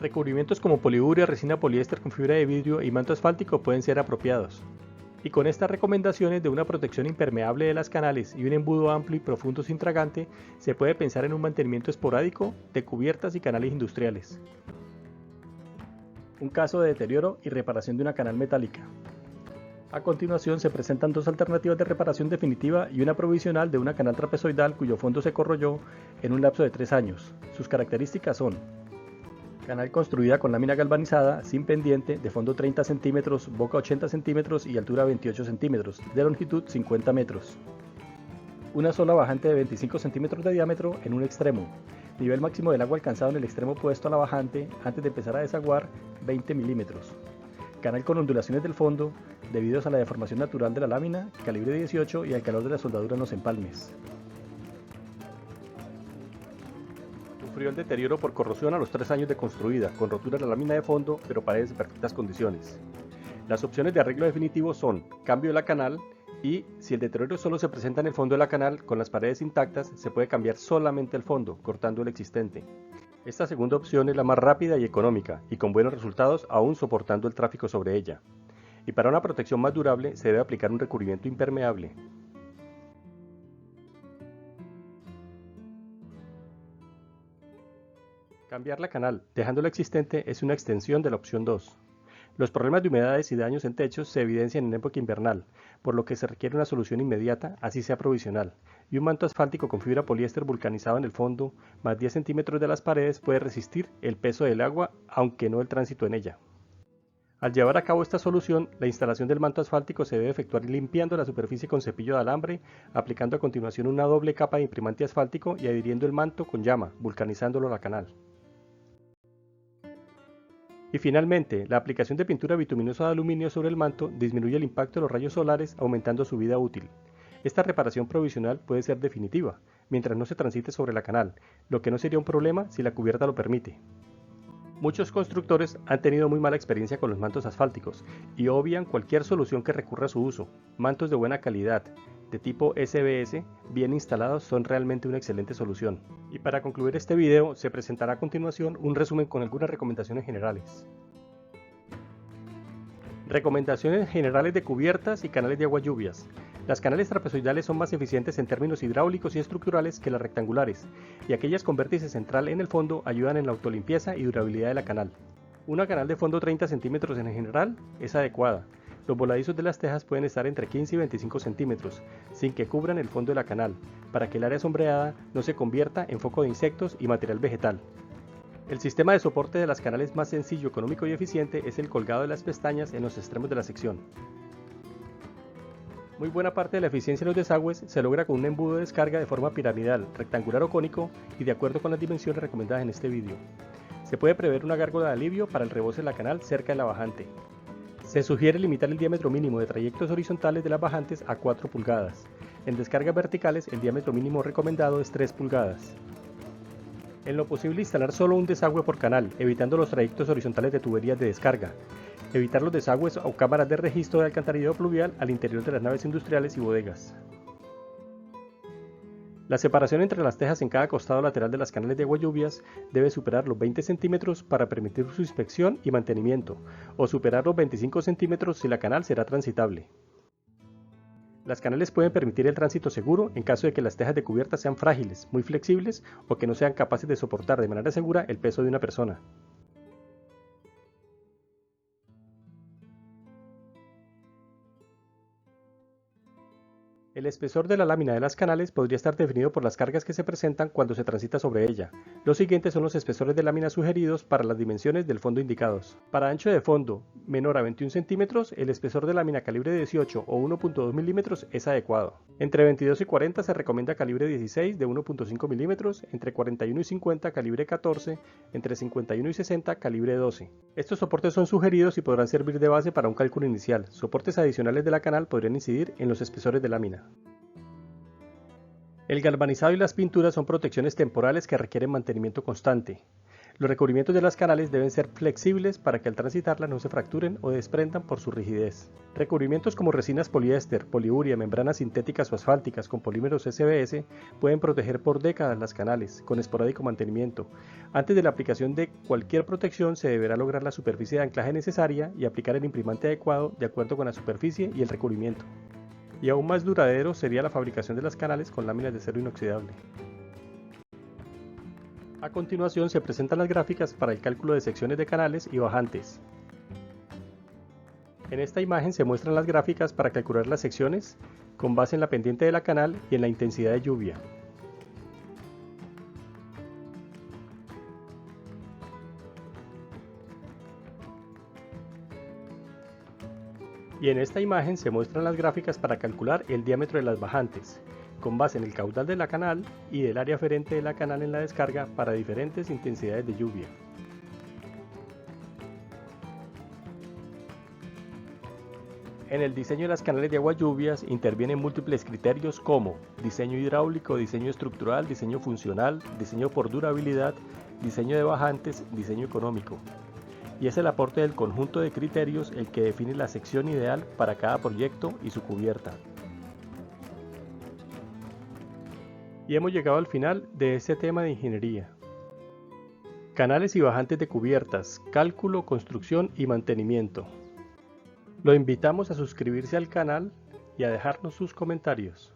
Recubrimientos como poliurea, resina poliéster con fibra de vidrio y manto asfáltico pueden ser apropiados. Y con estas recomendaciones de una protección impermeable de las canales y un embudo amplio y profundo sin tragante, se puede pensar en un mantenimiento esporádico de cubiertas y canales industriales. Un caso de deterioro y reparación de una canal metálica. A continuación se presentan dos alternativas de reparación definitiva y una provisional de una canal trapezoidal cuyo fondo se corroyó en un lapso de 3 años. Sus características son: canal construida con lámina galvanizada, sin pendiente, de fondo 30 centímetros, boca 80 centímetros y altura 28 centímetros, de longitud 50 metros. Una sola bajante de 25 centímetros de diámetro en un extremo. Nivel máximo del agua alcanzado en el extremo opuesto a la bajante antes de empezar a desaguar, 20 milímetros. Canal con ondulaciones del fondo, debido a la deformación natural de la lámina, calibre 18 y al calor de la soldadura en los empalmes. Sufrió el deterioro por corrosión a los 3 años de construida, con rotura de la lámina de fondo, pero paredes en perfectas condiciones. Las opciones de arreglo definitivo son cambio de la canal y, si el deterioro solo se presenta en el fondo de la canal con las paredes intactas, se puede cambiar solamente el fondo, cortando el existente. Esta segunda opción es la más rápida y económica, y con buenos resultados aún soportando el tráfico sobre ella. Y para una protección más durable se debe aplicar un recubrimiento impermeable. Cambiar la canal, dejando la existente, es una extensión de la opción 2. Los problemas de humedades y daños en techos se evidencian en época invernal, por lo que se requiere una solución inmediata, así sea provisional, y un manto asfáltico con fibra poliéster vulcanizado en el fondo, más 10 centímetros de las paredes, puede resistir el peso del agua, aunque no el tránsito en ella. Al llevar a cabo esta solución, la instalación del manto asfáltico se debe efectuar limpiando la superficie con cepillo de alambre, aplicando a continuación una doble capa de imprimante asfáltico y adhiriendo el manto con llama, vulcanizándolo a la canal. Y finalmente, la aplicación de pintura bituminosa de aluminio sobre el manto disminuye el impacto de los rayos solares, aumentando su vida útil. Esta reparación provisional puede ser definitiva, mientras no se transite sobre la canal, lo que no sería un problema si la cubierta lo permite. Muchos constructores han tenido muy mala experiencia con los mantos asfálticos y obvian cualquier solución que recurra a su uso. Mantos de buena calidad, de tipo SBS, bien instalados, son realmente una excelente solución. Y para concluir este video, se presentará a continuación un resumen con algunas recomendaciones generales. Recomendaciones generales de cubiertas y canales de agua lluvias. Las canales trapezoidales son más eficientes en términos hidráulicos y estructurales que las rectangulares, y aquellas con vértice central en el fondo ayudan en la autolimpieza y durabilidad de la canal. Una canal de fondo 30 centímetros en general es adecuada. Los voladizos de las tejas pueden estar entre 15 y 25 centímetros, sin que cubran el fondo de la canal, para que el área sombreada no se convierta en foco de insectos y material vegetal. El sistema de soporte de las canales más sencillo, económico y eficiente es el colgado de las pestañas en los extremos de la sección. Muy buena parte de la eficiencia en los desagües se logra con un embudo de descarga de forma piramidal, rectangular o cónico y de acuerdo con las dimensiones recomendadas en este vídeo. Se puede prever una gárgola de alivio para el rebose de la canal cerca de la bajante. Se sugiere limitar el diámetro mínimo de trayectos horizontales de las bajantes a 4 pulgadas. En descargas verticales el diámetro mínimo recomendado es 3 pulgadas. En lo posible instalar solo un desagüe por canal, evitando los trayectos horizontales de tuberías de descarga. Evitar los desagües o cámaras de registro de alcantarillado pluvial al interior de las naves industriales y bodegas. La separación entre las tejas en cada costado lateral de las canales de agua lluvias debe superar los 20 centímetros para permitir su inspección y mantenimiento, o superar los 25 centímetros si la canal será transitable. Las canales pueden permitir el tránsito seguro en caso de que las tejas de cubierta sean frágiles, muy flexibles o que no sean capaces de soportar de manera segura el peso de una persona. El espesor de la lámina de las canales podría estar definido por las cargas que se presentan cuando se transita sobre ella. Los siguientes son los espesores de lámina sugeridos para las dimensiones del fondo indicados. Para ancho de fondo menor a 21 centímetros, el espesor de lámina calibre 18 o 1.2 milímetros es adecuado. Entre 22 y 40 se recomienda calibre 16 de 1.5 milímetros, entre 41 y 50 calibre 14, entre 51 y 60 calibre 12. Estos soportes son sugeridos y podrán servir de base para un cálculo inicial. Soportes adicionales de la canal podrían incidir en los espesores de lámina. El galvanizado y las pinturas son protecciones temporales que requieren mantenimiento constante. Los recubrimientos de las canales deben ser flexibles para que al transitarlas no se fracturen o desprendan por su rigidez. Recubrimientos como resinas poliéster, poliuria, membranas sintéticas o asfálticas con polímeros SBS pueden proteger por décadas las canales, con esporádico mantenimiento. Antes de la aplicación de cualquier protección se deberá lograr la superficie de anclaje necesaria y aplicar el imprimante adecuado de acuerdo con la superficie y el recubrimiento. Y aún más duradero sería la fabricación de las canales con láminas de acero inoxidable. A continuación se presentan las gráficas para el cálculo de secciones de canales y bajantes. En esta imagen se muestran las gráficas para calcular las secciones con base en la pendiente de la canal y en la intensidad de lluvia. Y en esta imagen se muestran las gráficas para calcular el diámetro de las bajantes, con base en el caudal de la canal y del área aferente de la canal en la descarga para diferentes intensidades de lluvia. En el diseño de las canales de agua lluvias intervienen múltiples criterios como diseño hidráulico, diseño estructural, diseño funcional, diseño por durabilidad, diseño de bajantes, diseño económico. Y es el aporte del conjunto de criterios el que define la sección ideal para cada proyecto y su cubierta. Y hemos llegado al final de este tema de ingeniería. Canales y bajantes de cubiertas, cálculo, construcción y mantenimiento. Lo invitamos a suscribirse al canal y a dejarnos sus comentarios.